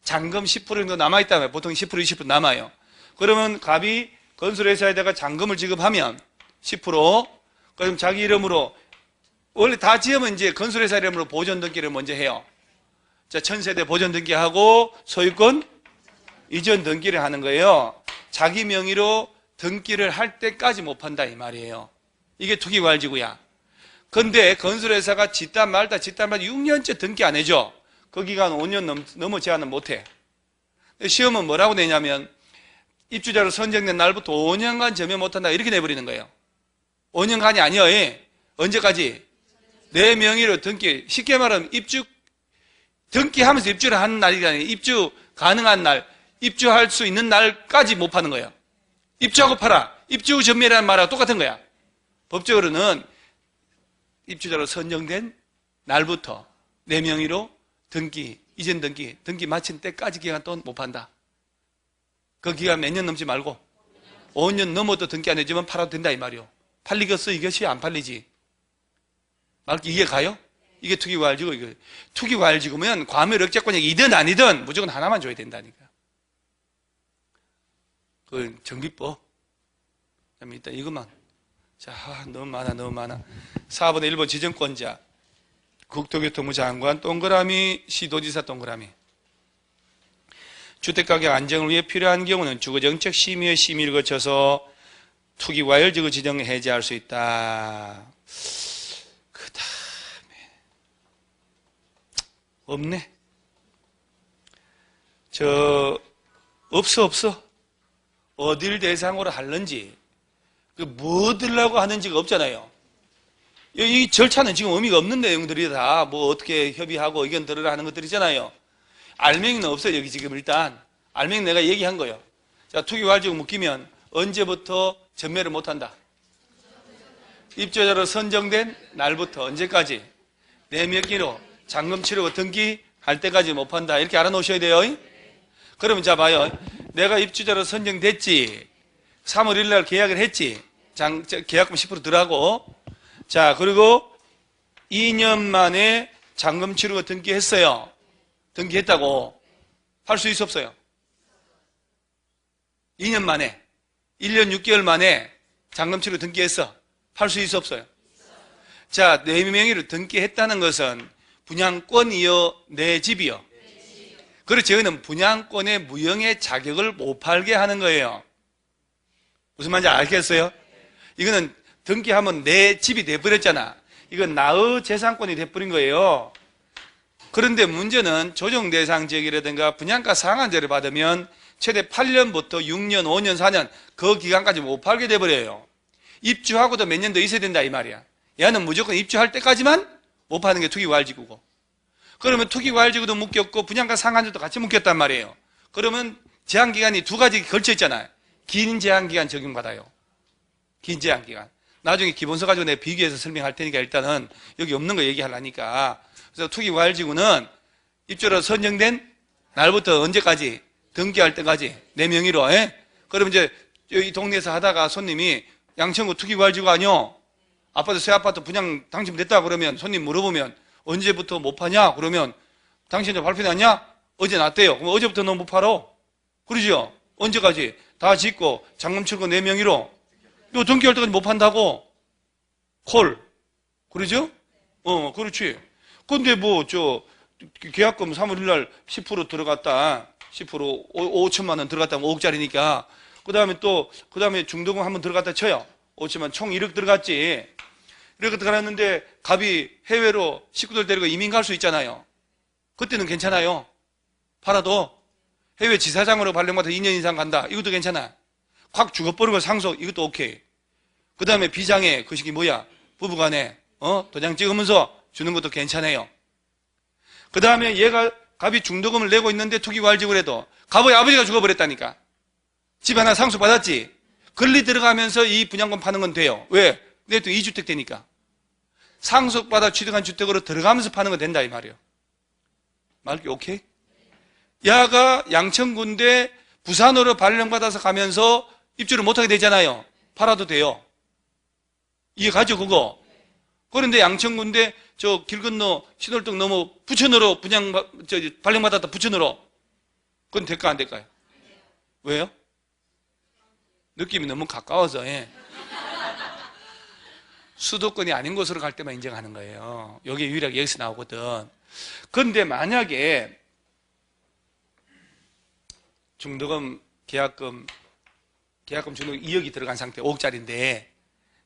S1: 잔금 10% 정도 남아있다면 보통 10% 20% 남아요. 그러면 갑이 건설회사에다가 잔금을 지급하면 10% 그럼 자기 이름으로 원래 다 지으면 이제 건설회사 이름으로 보존 등기를 먼저 해요. 자, 천세대 보존 등기하고 소유권 이전 등기를 하는 거예요. 자기 명의로 등기를 할 때까지 못 판다 이 말이에요. 이게 투기과열지구야. 근데 건설회사가 짓다 말다 6년째 등기 안 해줘. 그 기간 5년 넘어 제한은 못해. 시험은 뭐라고 내냐면 입주자로 선정된 날부터 5년간 점유 못한다 이렇게 내버리는 거예요. 5년간이 아니에요. 예. 언제까지? 내 명의로 등기. 쉽게 말하면 등기하면서 입주를 하는 날이 아니라 입주 가능한 날, 입주할 수 있는 날까지 못 파는 거예요. 입주하고 팔아. 입주 전매라는 말하고 똑같은 거야. 법적으로는 입주자로 선정된 날부터 내 명의로 등기, 이전 등기 마친 때까지 기간 동안 못 판다. 그 기간 몇 년 넘지 말고 5년 넘어도 등기 안 해주면 팔아도 된다 이 말이요. 팔리겠어 이것이 안 팔리지. 이해 가요? 이게 투기과열지구. 이거. 투기과열지구면 과밀억제권액이든 아니든 무조건 하나만 줘야 된다니까. 그 정비법. 일단 이것만. 자, 너무 많아. 4번의 1번 지정권자. 국토교통부 장관 동그라미, 시도지사 동그라미. 주택가격 안정을 위해 필요한 경우는 주거정책 심의의 심의를 거쳐서 투기과열지구 지정을 해제할 수 있다. 그 다음에 없네. 없어. 어딜 대상으로 하는지, 뭐 들라고 하는지가 없잖아요. 이 절차는 지금 의미가 없는 내용들이 다 뭐 어떻게 협의하고 의견 들으라 하는 것들이잖아요. 알맹이는 없어요, 여기 지금 일단. 알맹이 내가 얘기한 거예요. 자, 투기과열지구 묶이면 언제부터 전매를 못한다? 입주자로 선정된 날부터 언제까지? 내 명의로 잔금 치르고 등기할 때까지 못 판다. 이렇게 알아놓으셔야 돼요. 그러면 자 봐요. 내가 입주자로 선정됐지. 3월 1일 날 계약을 했지. 계약금 10% 들어가고. 자, 그리고 2년 만에 잔금 치르고 등기했어요. 등기했다고. 할 수 있어 없어요? 2년 만에. 1년 6개월 만에 잔금 치르고 등기했어. 팔 수 있어 없어요? 자, 내 명의로 등기했다는 것은 분양권이요, 내 집이요. 그렇죠. 여기는 분양권의 무형의 자격을 못 팔게 하는 거예요. 무슨 말인지 알겠어요? 이거는 등기하면 내 집이 돼버렸잖아. 이건 나의 재산권이 돼버린 거예요. 그런데 문제는 조정대상지역이라든가 분양가 상한제를 받으면 최대 8년부터 6년, 5년, 4년 그 기간까지 못 팔게 돼버려요. 입주하고도 몇 년 더 있어야 된다 이 말이야. 얘는 무조건 입주할 때까지만 못 파는 게 투기과열지구고. 그러면 투기과열지구도 묶였고 분양가 상한제도 같이 묶였단 말이에요. 그러면 제한기간이 두 가지 걸쳐 있잖아요. 긴 제한기간 적용받아요. 긴 제한기간. 나중에 기본서 가지고 내가 비교해서 설명할 테니까 일단은 여기 없는 거 얘기하려니까. 그래서 투기과열지구는 입주로 선정된 날부터 언제까지? 등기할 때까지 내 명의로. 그럼 이제 이 동네에서 하다가 손님이 양천구 투기과열지구 아니요? 아파트 새 아파트 분양 당첨됐다 그러면 손님 물어보면 언제부터 못 파냐? 그러면 당신 이제 발표 났냐? 어제 났대요. 그럼 어제부터 너 못 팔어? 그러죠? 언제까지? 다 짓고 잔금 치르고 내 명의로 또 등기할 때까지 못 판다고? 콜. 그러죠? 그렇지. 근데 계약금 3월 1일 10% 들어갔다. 10% 5천만 원 들어갔다. 5억짜리니까. 그 다음에 중도금 한번 들어갔다 쳐요. 5천만 총 1억 들어갔지. 이렇게 들어갔는데 갑이 해외로 식구들 데리고 이민 갈 수 있잖아요. 그때는 괜찮아요. 팔아도 해외 지사장으로 발령받아 2년 이상 간다. 이것도 괜찮아. 확 죽어버린 거 상속 이것도 오케이. 그 다음에 비장애 그 시기 뭐야? 부부간에 도장 찍으면서 주는 것도 괜찮아요. 그 다음에 얘가 갑이 중도금을 내고 있는데 투기과일직을 해도 갑의 아버지가 죽어버렸다니까. 집 하나 상속 받았지. 권리 들어가면서 이 분양권 파는 건 돼요. 왜? 내 또 2주택 되니까. 상속받아 취득한 주택으로 들어가면서 파는 건 된다 이 말이에요. 말기 오케이? 야가 양천구인데 부산으로 발령받아서 가면서 입주를 못하게 되잖아요. 팔아도 돼요. 이게 가죠 그거. 그런데 양천구인데 저 길 건너 신월동 넘어 부천으로 발령받았다 부천으로. 그건 될까 안 될까요? 왜요? 느낌이 너무 가까워서. 예. 수도권이 아닌 곳으로 갈 때만 인정하는 거예요. 여기 유일하게 여기서 나오거든. 그런데 만약에 중도금 계약금 중도금 2억이 들어간 상태 5억짜리인데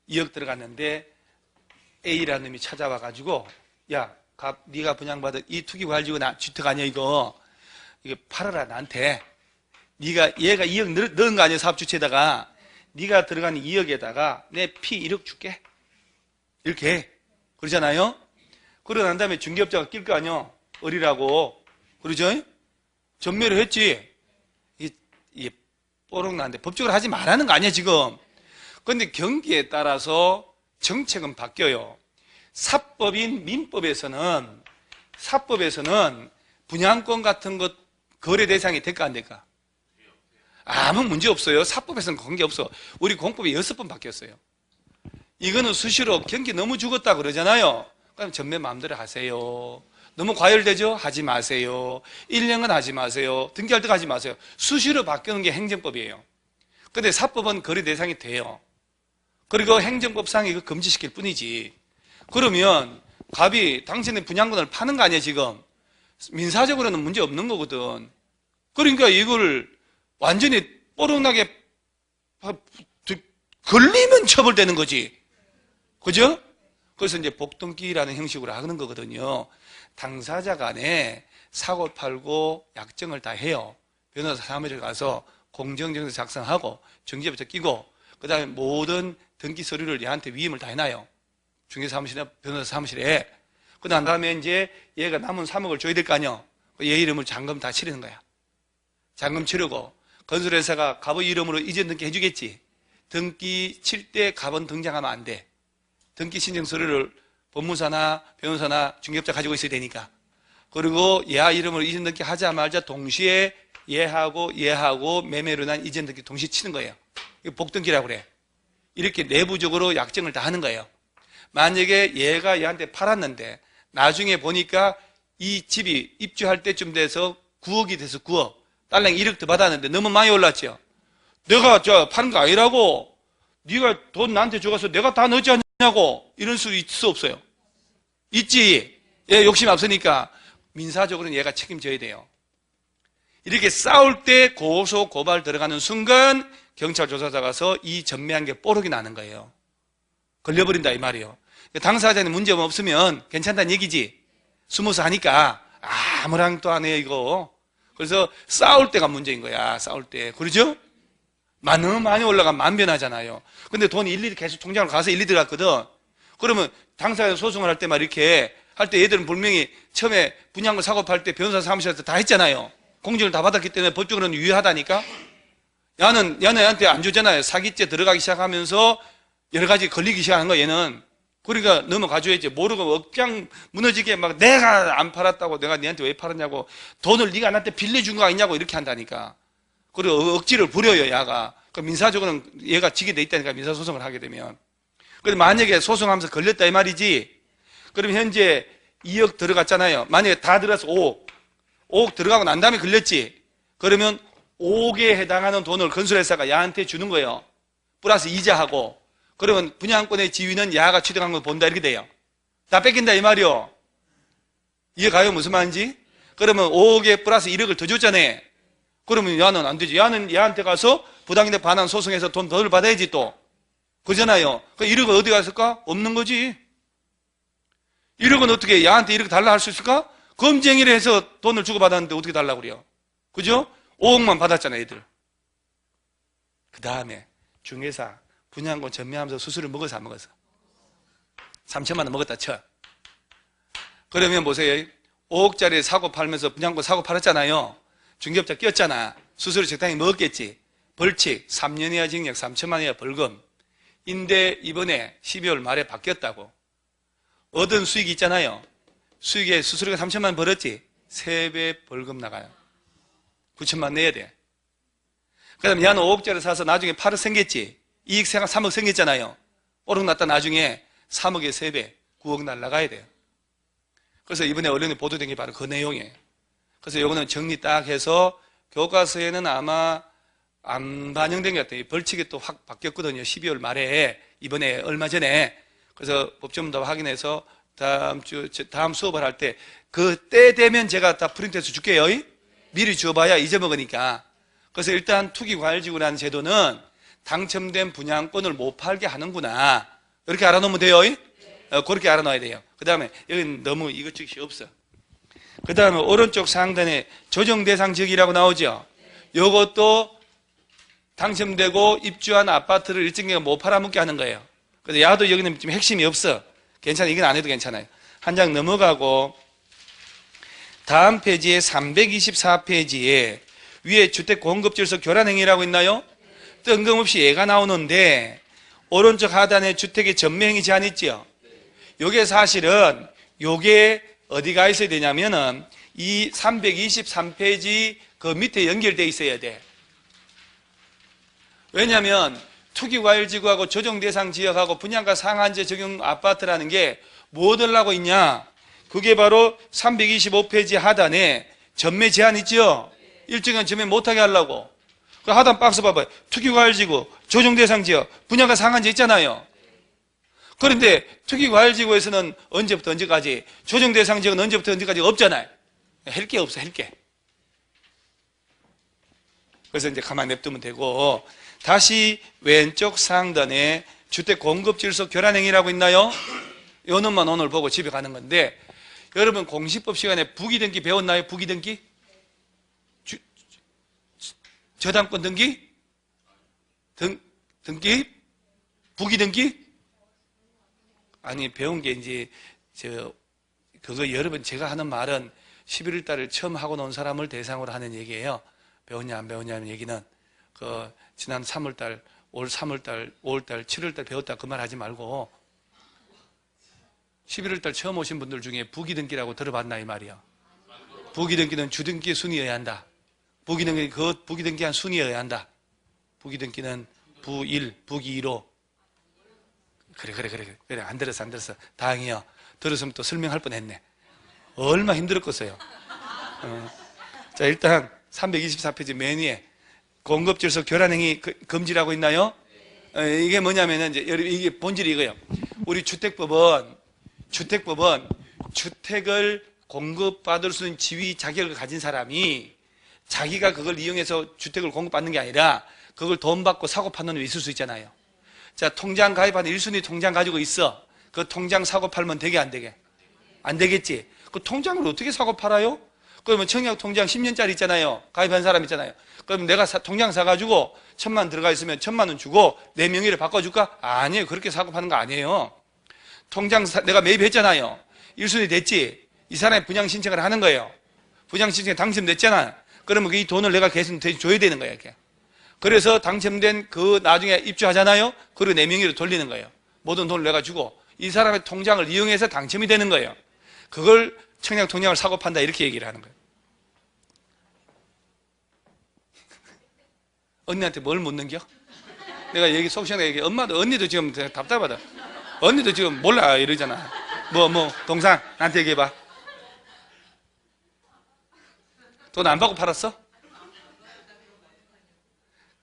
S1: 2억 들어갔는데 A라는 놈이 찾아와 가지고 야 네가 분양받은 이 투기과일지구 주택 아니야 이거 팔아라 나한테. 얘가 2억 넣은 거 아니야 사업주체에다가. 네가 들어간 2억에다가 내 피 1억 줄게. 이렇게 해. 그러잖아요. 그러고 난 다음에 중개업자가 낄 거 아니야. 어리라고. 그러죠? 전매를 했지. 이게 뽀록나는데 법적으로 하지 말라는 거 아니야 지금. 그런데 경기에 따라서 정책은 바뀌어요. 사법인 민법에서는 분양권 같은 것 거래 대상이 될까 안 될까? 아무 문제 없어요. 사법에서는 관계 없어. 우리 공법이 6번 바뀌었어요. 이거는 수시로 경기 너무 죽었다 그러잖아요. 그럼 전매 마음대로 하세요. 너무 과열되죠? 하지 마세요. 1년은 하지 마세요. 등기할 때 하지 마세요. 수시로 바뀌는 게 행정법이에요. 근데 사법은 거래 대상이 돼요. 그리고 행정법상 이거 금지시킬 뿐이지. 그러면 갑이 당신의 분양권을 파는 거 아니야 지금. 민사적으로는 문제 없는 거거든. 그러니까 이걸 완전히 뽀록나게 걸리면 처벌되는 거지. 그죠? 그래서 이제 복등기라는 형식으로 하는 거거든요. 당사자 간에 사고 팔고 약정을 다 해요. 변호사 사무실에 가서 공정정서 작성하고 중개부터 끼고 그 다음에 모든 등기 서류를 얘한테 위임을 다 해놔요. 중개사무실이나 변호사 사무실에. 그 다음에 이제 얘가 남은 3억을 줘야 될 거 아니야. 얘 이름을 잔금 다 치르는 거야. 잔금 치르고 건설회사가 갑의 이름으로 이전 등기 해주겠지. 등기 칠 때 갑은 등장하면 안 돼. 등기 신청 서류를 법무사나 변호사나 중개업자 가지고 있어야 되니까. 그리고 얘 이름으로 이전 등기 하자 말자 동시에 얘하고 매매로 난 이전 등기 동시에 치는 거예요. 이거 복등기라고 그래. 이렇게 내부적으로 약정을 다 하는 거예요. 만약에 얘가 얘한테 팔았는데 나중에 보니까 이 집이 입주할 때쯤 돼서 9억이 돼서 9억. 딸랑 1억 더 받았는데 너무 많이 올랐죠. 내가 파는 거 아니라고. 네가 돈 나한테 줘가서 내가 다 넣지 않냐고. 이럴 수 있을 수 없어요. 있지. 얘 욕심 없으니까 민사적으로는 얘가 책임져야 돼요. 이렇게 싸울 때 고소 고발 들어가는 순간 경찰 조사자 가서 이 전매한 게 뽀록이 나는 거예요. 걸려버린다 이 말이에요. 당사자는 문제 없으면 괜찮다는 얘기지. 숨어서 하니까 아무랑도 안 해요 이거. 그래서 싸울 때가 문제인 거야. 싸울 때. 그러죠? 너무 많이 올라가면 만변하잖아요. 근데 돈이 일일이 계속 통장으로 가서 일일이 들어갔거든. 그러면 당사자 소송을 할 때만 이렇게 할 때 얘들은 분명히 처음에 분양권 사고 팔 때 변호사 사무실에서 다 했잖아요. 공증을 다 받았기 때문에 법적으로는 유효하다니까. 얘는 얘한테 안 주잖아요. 사기죄 들어가기 시작하면서 여러 가지 걸리기 시작한 거야 얘는. 그러니까 넘어가줘야지. 모르고 억장 무너지게 막 내가 안 팔았다고 내가 니한테 왜 팔았냐고 돈을 네가 나한테 빌려준 거 아니냐고 이렇게 한다니까. 그리고 억지를 부려요 얘가. 그러니까 민사적으로는 얘가 지게 돼 있다니까 민사소송을 하게 되면. 그런데 만약에 소송하면서 걸렸다 이 말이지. 그럼 현재 2억 들어갔잖아요. 만약에 다 들어가서 5억 들어가고 난 다음에 걸렸지. 그러면 5억에 해당하는 돈을 건설회사가 야한테 주는 거예요. 플러스 이자하고. 그러면 분양권의 지위는 야가 취득한 걸 본다 이렇게 돼요. 다 뺏긴다 이 말이요. 이해가요? 무슨 말인지? 그러면 5억에 플러스 1억을 더 줬잖아요. 그러면 야는 안 되지. 야는 얘한테 가서 부당이득 반환 소송해서 돈 더 받아야지 또. 그잖아요. 그 1억은 어디 갔을까? 없는 거지. 1억은 어떻게 야한테 1억 달라 할 수 있을까? 검쟁이를 해서 돈을 주고받았는데 어떻게 달라고 그래요? 그죠? 5억만 받았잖아요, 애들. 그 다음에 중개사 분양권 전매하면서 수수료 먹어서 안 먹었어? 3천만 원 먹었다 쳐. 그러면 보세요. 5억짜리 사고 팔면서 분양권 사고 팔았잖아요. 중개업자 꼈잖아. 수수료 적당히 먹었겠지. 벌칙 3년 이하 징역 3천만 원 이하 벌금. 인데 이번에 12월 말에 바뀌었다고. 얻은 수익이 있잖아요. 수익에 수수료가 3천만 원 벌었지. 3배 벌금 나가요. 9천만 원 내야 돼. 그 다음에 얘는 5억짜리 사서 나중에 8억 생겼지. 이익 생각 3억 생겼잖아요. 오르고 났다 나중에 3억에 3배 9억 날라가야 돼요. 그래서 이번에 언론에 보도된 게 바로 그 내용이에요. 그래서 이거는 정리 딱 해서 교과서에는 아마 안 반영된 것 같아요. 벌칙이 또 확 바뀌었거든요. 12월 말에 이번에 얼마 전에. 그래서 법조문답 확인해서 다음 수업을 할 때 그때 되면 제가 다 프린트해서 줄게요. 미리 줘봐야 잊어먹으니까. 그래서 일단 투기과열지구라는 제도는 당첨된 분양권을 못 팔게 하는구나. 이렇게 알아놓으면 돼요. 그렇게 알아놔야 돼요. 그 다음에 여기는 너무 이것저것이 없어. 그 다음에 오른쪽 상단에 조정대상 지역이라고 나오죠. 요것도 당첨되고 입주한 아파트를 일정 기간 못 팔아먹게 하는 거예요. 그래서 야도 여기는 좀 핵심이 없어. 괜찮아. 이건 안 해도 괜찮아요. 한 장 넘어가고 다음 페이지에 324페이지에 위에 주택 공급질서 교란행위라고 있나요? 뜬금없이 얘가 나오는데 오른쪽 하단에 주택의 전매행위 제한 있죠? 요게 사실은 요게 어디가 있어야 되냐면은 이 323페이지 그 밑에 연결되어 있어야 돼. 왜냐하면 투기과열지구하고 조정대상 지역하고 분양가 상한제 적용 아파트라는 게 뭐 들라고 있냐? 그게 바로 325페이지 하단에 전매 제한 있죠? 일정한 전매 못하게 하려고. 그 하단 박스 봐봐요. 투기과열지구, 조정대상 지역, 분양가 상한제 있잖아요. 그런데 투기과열지구에서는 언제부터 언제까지, 조정대상 지역은 언제부터 언제까지 없잖아요. 할 게 없어, 할 게. 그래서 이제 가만히 냅두면 되고, 다시 왼쪽 상단에 주택 공급질서 교란행위라고 있나요? 요 놈만 오늘 보고 집에 가는 건데, 여러분 공시법 시간에 부기등기 배웠나요? 부기등기? 저당권 등기? 등기? 부기등기? 아니, 배운 게 이제, 그거 여러분 제가 하는 말은 11월 달을 처음 하고 논 사람을 대상으로 하는 얘기예요. 배웠냐, 안 배웠냐는 얘기는, 지난 3월 달, 올 3월 달, 5월 달, 7월 달 배웠다 그 말 하지 말고, 11월 달 처음 오신 분들 중에 부기등기라고 들어봤나 이 말이야. 부기등기는 주등기 순위여야 한다. 부기등기한 순위여야 한다. 부기등기는 부1, 부기2로. 그래. 안 들었어. 다행이요. 들었으면 또 설명할 뻔 했네. 얼마 힘들었겠어요. 자, 일단 324페이지 맨 위에 공급질서 교란행위 금지라고 있나요? 이게 뭐냐면은 이제 이게 본질이 이거예요. 우리 주택법은 주택을 공급받을 수 있는 지위 자격을 가진 사람이 자기가 그걸 이용해서 주택을 공급받는 게 아니라 그걸 돈 받고 사고 파는 놈이 있을 수 있잖아요. 자, 통장 가입하는 1순위 통장 가지고 있어. 그 통장 사고 팔면 되게 안 되게? 안 되겠지. 그 통장을 어떻게 사고 팔아요? 그러면 청약 통장 10년짜리 있잖아요. 가입한 사람 있잖아요. 그럼 내가 통장 사가지고 1,000만 들어가 있으면 1,000만 원 주고 내 명의를 바꿔줄까? 아니에요. 그렇게 사고 파는 거 아니에요. 통장 내가 매입했잖아요. 1순위 됐지? 이 사람이 분양 신청을 하는 거예요. 분양 신청에 당첨됐잖아. 그러면 이 돈을 내가 계속 줘야 되는 거예요. 이렇게. 그래서 당첨된 그 나중에 입주하잖아요. 그리고 내 명의로 돌리는 거예요. 모든 돈을 내가 주고 이 사람의 통장을 이용해서 당첨이 되는 거예요. 그걸 청약 통장을 사고 판다 이렇게 얘기를 하는 거예요. 언니한테 뭘 묻는겨? 내가 얘기 속 시원하게 얘기해. 엄마도 언니도 지금 답답하다. 언니도 지금 몰라 이러잖아. 동상 나한테 얘기해봐. 돈 안 받고 팔았어?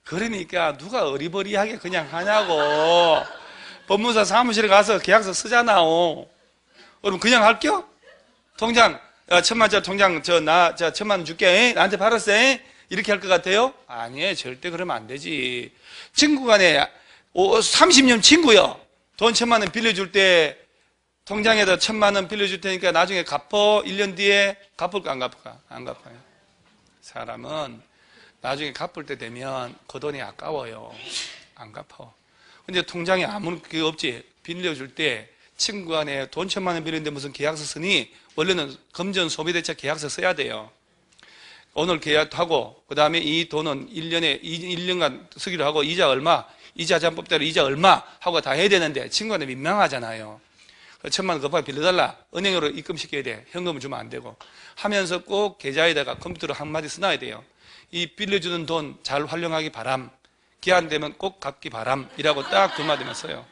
S1: 그러니까 누가 어리버리하게 그냥 하냐고. 법무사 사무실에 가서 계약서 쓰잖아. 그럼 그냥 할겨? 통장 야, 1,000만짜리 통장, 자, 1,000만 원 줄게. 나한테 팔았어. 이렇게 할 것 같아요? 아니에요. 절대 그러면 안 되지. 친구 간에 30년 친구요. 돈 1,000만 원 빌려줄 때 통장에다 1,000만 원 빌려줄 테니까 나중에 갚어. 1년 뒤에 갚을까 안 갚을까? 안 갚아요. 사람은 나중에 갚을 때 되면 그 돈이 아까워요. 안 갚아. 근데 통장에 아무 그게 없지. 빌려줄 때 친구 간에 돈 1,000만 원 빌렸는데 무슨 계약서 쓰니? 원래는 금전 소비대차 계약서 써야 돼요. 오늘 계약하고 그 다음에 이 돈은 1년간 쓰기로 하고 이자 얼마, 이자 잔법대로 이자 얼마 하고 다 해야 되는데 친구한테 민망하잖아요. 1,000만 원 급하게 빌려달라. 은행으로 입금시켜야 돼. 현금을 주면 안 되고. 하면서 꼭 계좌에다가 컴퓨터로 한마디 써놔야 돼요. 이 빌려주는 돈 잘 활용하기 바람. 기한 되면 꼭 갚기 바람. 이라고 딱 두 마디만 써요.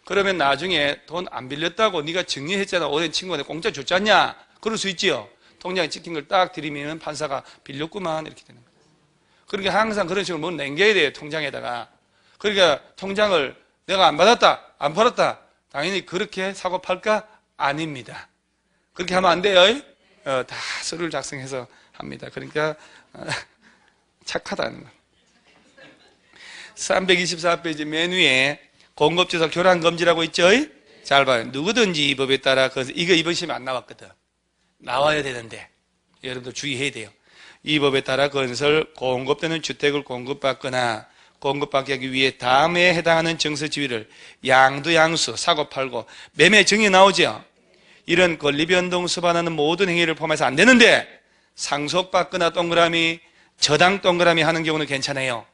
S1: 그러면 나중에 돈 안 빌렸다고 네가 정리했잖아. 오랜 친구한테 공짜 줬잖냐. 그럴 수 있지요. 통장에 찍힌 걸 딱 들이면 판사가 빌렸구만 이렇게 되는 거예요. 그러니까 항상 그런 식으로 뭘 남겨야 돼요. 통장에다가. 그러니까 통장을 내가 안 받았다. 안 팔았다. 당연히 그렇게 사고 팔까? 아닙니다. 그렇게 하면 안 돼요. 다 서류를 작성해서 합니다. 그러니까 착하다는 거. 324페이지 맨 위에 공급지사 교란금지라고 있죠? 잘 봐요. 누구든지 이 법에 따라 이거 이번 시험에 안 나왔거든. 나와야 되는데 여러분들 주의해야 돼요. 이 법에 따라 건설 공급되는 주택을 공급받거나 공급받기 하기 위해 다음에 해당하는 정서 지위를 양도양수 사고 팔고 매매 정의 나오죠. 이런 권리변동 수반하는 모든 행위를 포함해서 안 되는데 상속받거나 동그라미 저당 동그라미 하는 경우는 괜찮아요.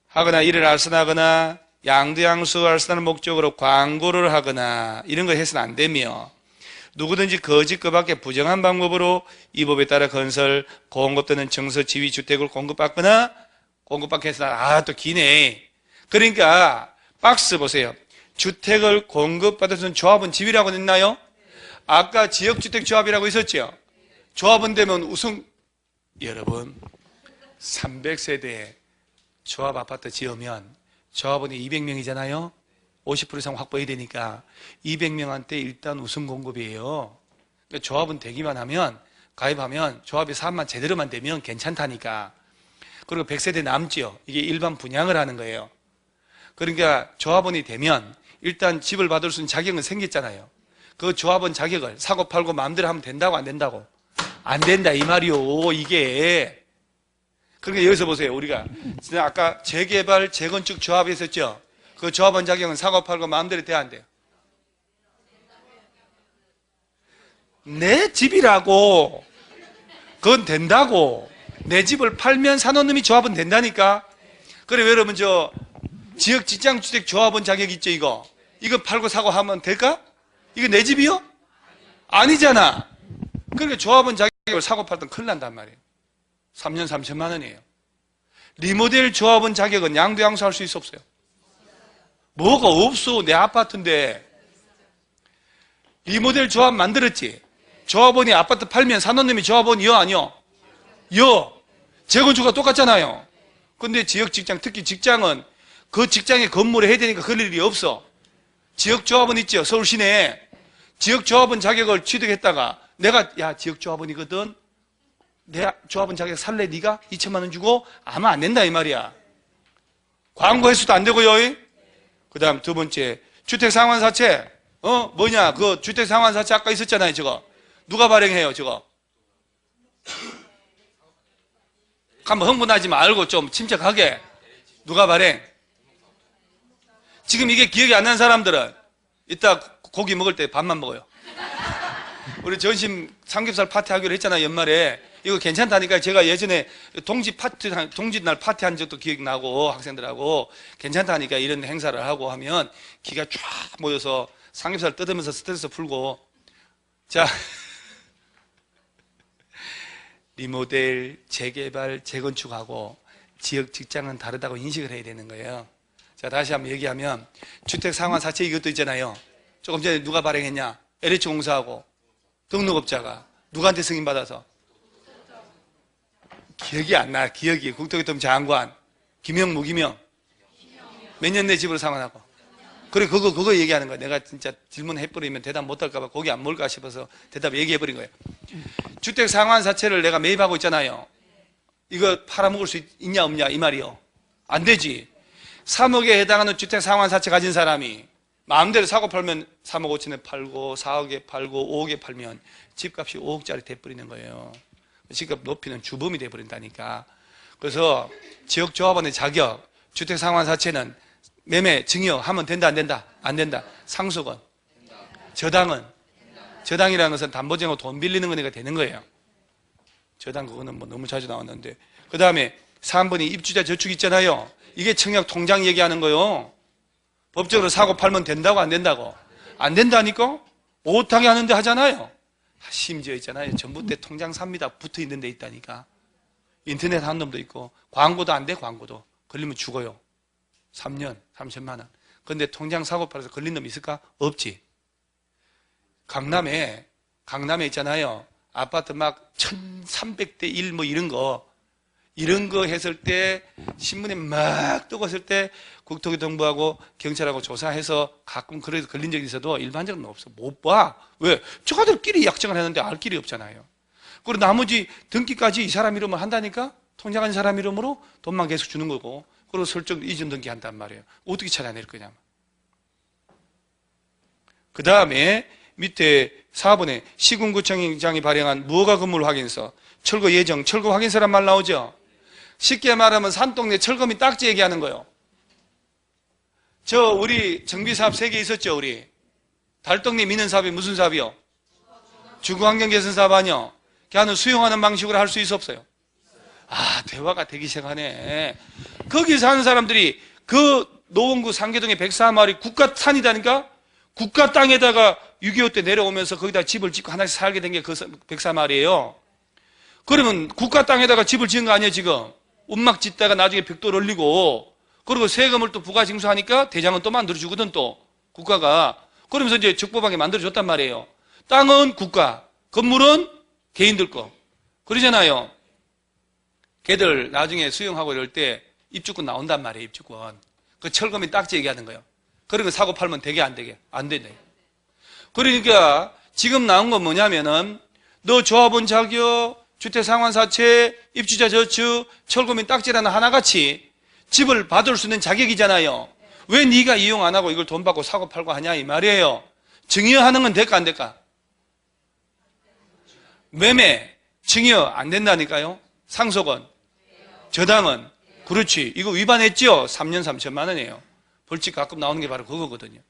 S1: 하거나 이를 알선하거나 양도양수 알선하는 목적으로 광고를 하거나 이런 거 해서는 안 되며 누구든지 거짓 그 밖에 부정한 방법으로 이 법에 따라 건설 공급되는 정서 지위 주택을 공급받거나 공급받기 해서 또 기네. 그러니까 박스 보세요. 주택을 공급받을 수 있는 조합은 지위라고 했나요? 아까 지역주택조합이라고 있었죠. 조합은 되면 우선 여러분 300세대에 조합 아파트 지으면 조합원이 200명이잖아요. 50% 이상 확보해야 되니까 200명한테 일단 우선 공급이에요. 그러니까 조합은 되기만 하면 가입하면 조합이 사업만 제대로만 되면 괜찮다니까. 그리고 100세대 남지요. 이게 일반 분양을 하는 거예요. 그러니까 조합원이 되면 일단 집을 받을 수 있는 자격은 생겼잖아요. 그 조합원 자격을 사고 팔고 마음대로 하면 된다고 안 된다고? 안 된다 이 말이요. 이게. 그러니까 여기서 보세요. 우리가 아까 재개발 재건축 조합이 있었죠. 그 조합원 자격은 사고 팔고 마음대로 돼야 안 돼요? 내 집이라고. 그건 된다고. 내 집을 팔면 사놓는 조합은 된다니까. 그래 여러분 지역 직장주택 조합원 자격 있죠 이거. 이거 팔고 사고 하면 될까? 이거 내 집이요? 아니잖아. 그러니까 조합원 자격을 사고 팔던 큰일 난단 말이에요. 3년 3천만 원이에요. 리모델 조합원 자격은 양도양수 할 수 있어 없어요? 뭐가 없어. 내 아파트인데. 리모델 조합 만들었지. 조합원이 아파트 팔면 사놓는 조합원이요 아니요? 요. 재건축과 똑같잖아요. 근데 지역 직장, 특히 직장은 그 직장의 건물에 해야 되니까 그럴 일이 없어. 지역조합원 있죠. 서울 시내에. 지역조합원 자격을 취득했다가 내가 지역조합원이거든. 내 조합원 자격 살래 네가? 2천만 원 주고? 아마 안 된다 이 말이야. 광고해서도 안 되고요. 그 다음 두 번째 주택상환사채. 뭐냐 그 주택상환사채 아까 있었잖아요. 저거 누가 발행해요 저거? 한번 흥분하지 말고 좀 침착하게. 누가 발행? 지금 이게 기억이 안 나는 사람들은 이따 고기 먹을 때 밥만 먹어요. 우리 전심 삼겹살 파티 하기로 했잖아요 연말에. 이거 괜찮다니까. 제가 예전에 동짓날 파티 한 적도 기억나고 학생들하고 괜찮다니까. 이런 행사를 하고 하면 기가 쫙 모여서 삼겹살 뜯으면서 스트레스 풀고. 자 리모델, 재개발, 재건축하고 지역 직장은 다르다고 인식을 해야 되는 거예요. 자, 다시 한번 얘기하면 주택상환사채 이것도 있잖아요. 조금 전에 누가 발행했냐? LH공사하고 등록업자가 누구한테 승인받아서? 기억이 안 나. 기억이. 국토교통부 장관 김영 무김영 몇 년 내 집으로 상환하고? 그래, 그거 얘기하는 거야. 내가 진짜 질문해버리면 대답 못할까봐 고기 안 먹을까 싶어서 대답 얘기해버린 거예요. 주택 상환사채를 내가 매입하고 있잖아요. 이거 팔아먹을 수 있냐 없냐 이 말이요. 안 되지. 3억에 해당하는 주택 상환사채 가진 사람이 마음대로 사고 팔면 3억 5천에 팔고 4억에 팔고 5억에 팔면 집값이 5억짜리 돼버리는 거예요. 집값 높이는 주범이 돼버린다니까. 그래서 지역조합원의 자격, 주택 상환사채는 매매 증여하면 된다 안 된다? 안 된다. 상속은? 저당은? 저당이라는 것은 담보쟁고 돈 빌리는 거니까 되는 거예요. 저당 그거는 뭐 너무 자주 나왔는데. 그 다음에 3번이 입주자 저축 있잖아요. 이게 청약 통장 얘기하는 거요. 법적으로 사고 팔면 된다고 안 된다고? 안 된다니까? 오타게 하는데 하잖아요. 심지어 있잖아요. 전부 때 통장 삽니다. 붙어 있는 데 있다니까. 인터넷 한 놈도 있고 광고도 안 돼. 광고도. 걸리면 죽어요. 3년 3천만 원. 그런데 통장 사고 팔아서 걸린 놈 있을까? 없지. 강남에 있잖아요. 아파트 막 1300대 1 뭐 이런 거 했을 때 신문에 막 뜨고 있을 때 국토교통부하고 경찰하고 조사해서 가끔 그래서 걸린 적이 있어도 일반적으로는 없어. 못 봐. 왜? 저가들끼리 약정을 했는데 알 길이 없잖아요. 그리고 나머지 등기까지 이 사람 이름으로 한다니까? 통장한 사람 이름으로 돈만 계속 주는 거고 그리고 설정 이전 등기 한단 말이에요. 어떻게 찾아낼 거냐. 그 다음에 밑에 4번에 시군구청장이 발행한 무허가 건물 확인서, 철거 예정, 철거 확인서란 말 나오죠. 쉽게 말하면 산동네 철거민 딱지 얘기하는 거예요. 우리 정비사업 3개 있었죠. 우리 달동네 미는 사업이 무슨 사업이요? 주거환경 개선 사업 아니요? 걔는 수용하는 방식으로 할 수 있어 없어요? 대화가 되기 시작하네. 거기 사는 사람들이 그 노원구 상계동의 104마을이 국가산이다니까? 국가 땅에다가 6.25 때 내려오면서 거기다 집을 짓고 하나씩 살게 된 게 그 104마을이에요. 그러면 국가 땅에다가 집을 지은 거 아니에요, 지금? 움막 짓다가 나중에 벽돌 올리고, 그리고 세금을 또 부가징수하니까 대장은 또 만들어주거든, 또. 국가가. 그러면서 이제 적법하게 만들어줬단 말이에요. 땅은 국가, 건물은 개인들 거. 그러잖아요. 걔들 나중에 수용하고 이럴 때 입주권 나온단 말이에요, 입주권. 그 철거민 딱지 얘기하는 거예요. 그러면 사고 팔면 되게 안 되게? 안 되네. 그러니까 지금 나온 건 뭐냐면은 너 조합원 자격, 주택상환사채, 입주자 저축, 철거민 딱지라는 하나같이 집을 받을 수 있는 자격이잖아요. 왜 네가 이용 안 하고 이걸 돈 받고 사고 팔고 하냐 이 말이에요. 증여하는 건 될까 안 될까? 매매, 증여 안 된다니까요. 상속은? 저당은? 그렇지. 이거 위반했죠? 3년 3천만 원이에요. 벌칙 가끔 나오는 게 바로 그거거든요.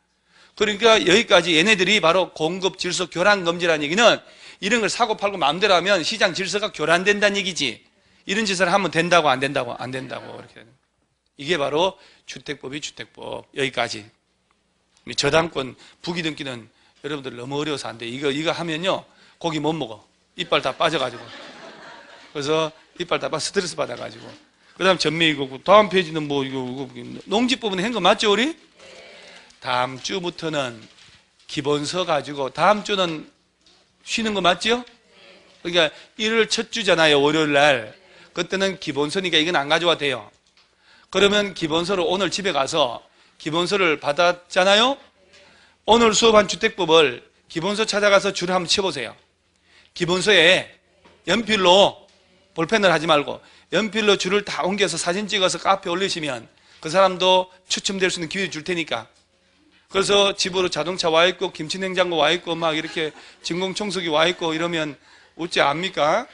S1: 그러니까 여기까지 얘네들이 바로 공급 질서 교란 금지라는 얘기는 이런 걸 사고 팔고 마음대로 하면 시장 질서가 교란된다는 얘기지. 이런 짓을 하면 된다고 안 된다고? 안 된다고. 이렇게. 이게 바로 주택법이 주택법. 여기까지. 저당권 부기등기는 여러분들 너무 어려워서 안 돼. 이거 하면요. 고기 못 먹어. 이빨 다 빠져가지고. 그래서 이빨 다 스트레스 받아가지고. 그 다음 전매이고, 다음 페이지는 뭐, 이거 농지법은 한 거 맞죠, 우리? 다음 주부터는 기본서 가지고, 다음 주는 쉬는 거 맞죠? 그러니까 1월 첫 주잖아요, 월요일 날. 그때는 기본서니까 이건 안 가져와도 돼요. 그러면 기본서를 오늘 집에 가서 기본서를 받았잖아요? 오늘 수업한 주택법을 기본서 찾아가서 줄을 한번 쳐보세요. 기본서에 연필로, 볼펜을 하지 말고, 연필로 줄을 다 옮겨서 사진 찍어서 카페에 올리시면 그 사람도 추첨될 수 있는 기회 줄 테니까. 그래서 집으로 자동차 와 있고 김치냉장고 와 있고 막 이렇게 진공청소기 와 있고 이러면 어찌 압니까?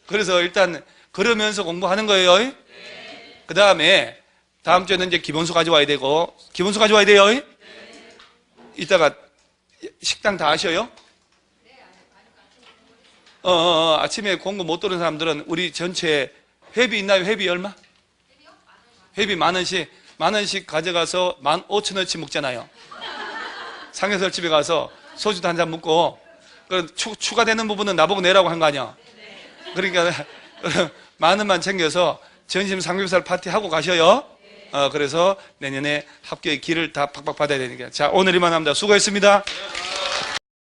S1: 그래서 일단 그러면서 공부하는 거예요. 그 다음에 다음 주에는 이제 기본서 가져와야 되고, 기본서 가져와야 돼요. 이따가 식당 다 하셔요? 아침에 공부 못 들은 사람들은 우리 전체 회비 있나요? 회비 얼마? 회비 10,000원씩 가져가서 15,000원치 먹잖아요. 상해설 집에 가서 소주도 한 잔 먹고, 추가되는 부분은 나보고 내라고 한 거 아니야? 그러니까 10,000원만 챙겨서 점심 삼겹살 파티 하고 가셔요. 그래서 내년에 합격의 길을 다 팍팍 받아야 되니까. 자, 오늘 이만 합니다. 수고했습니다.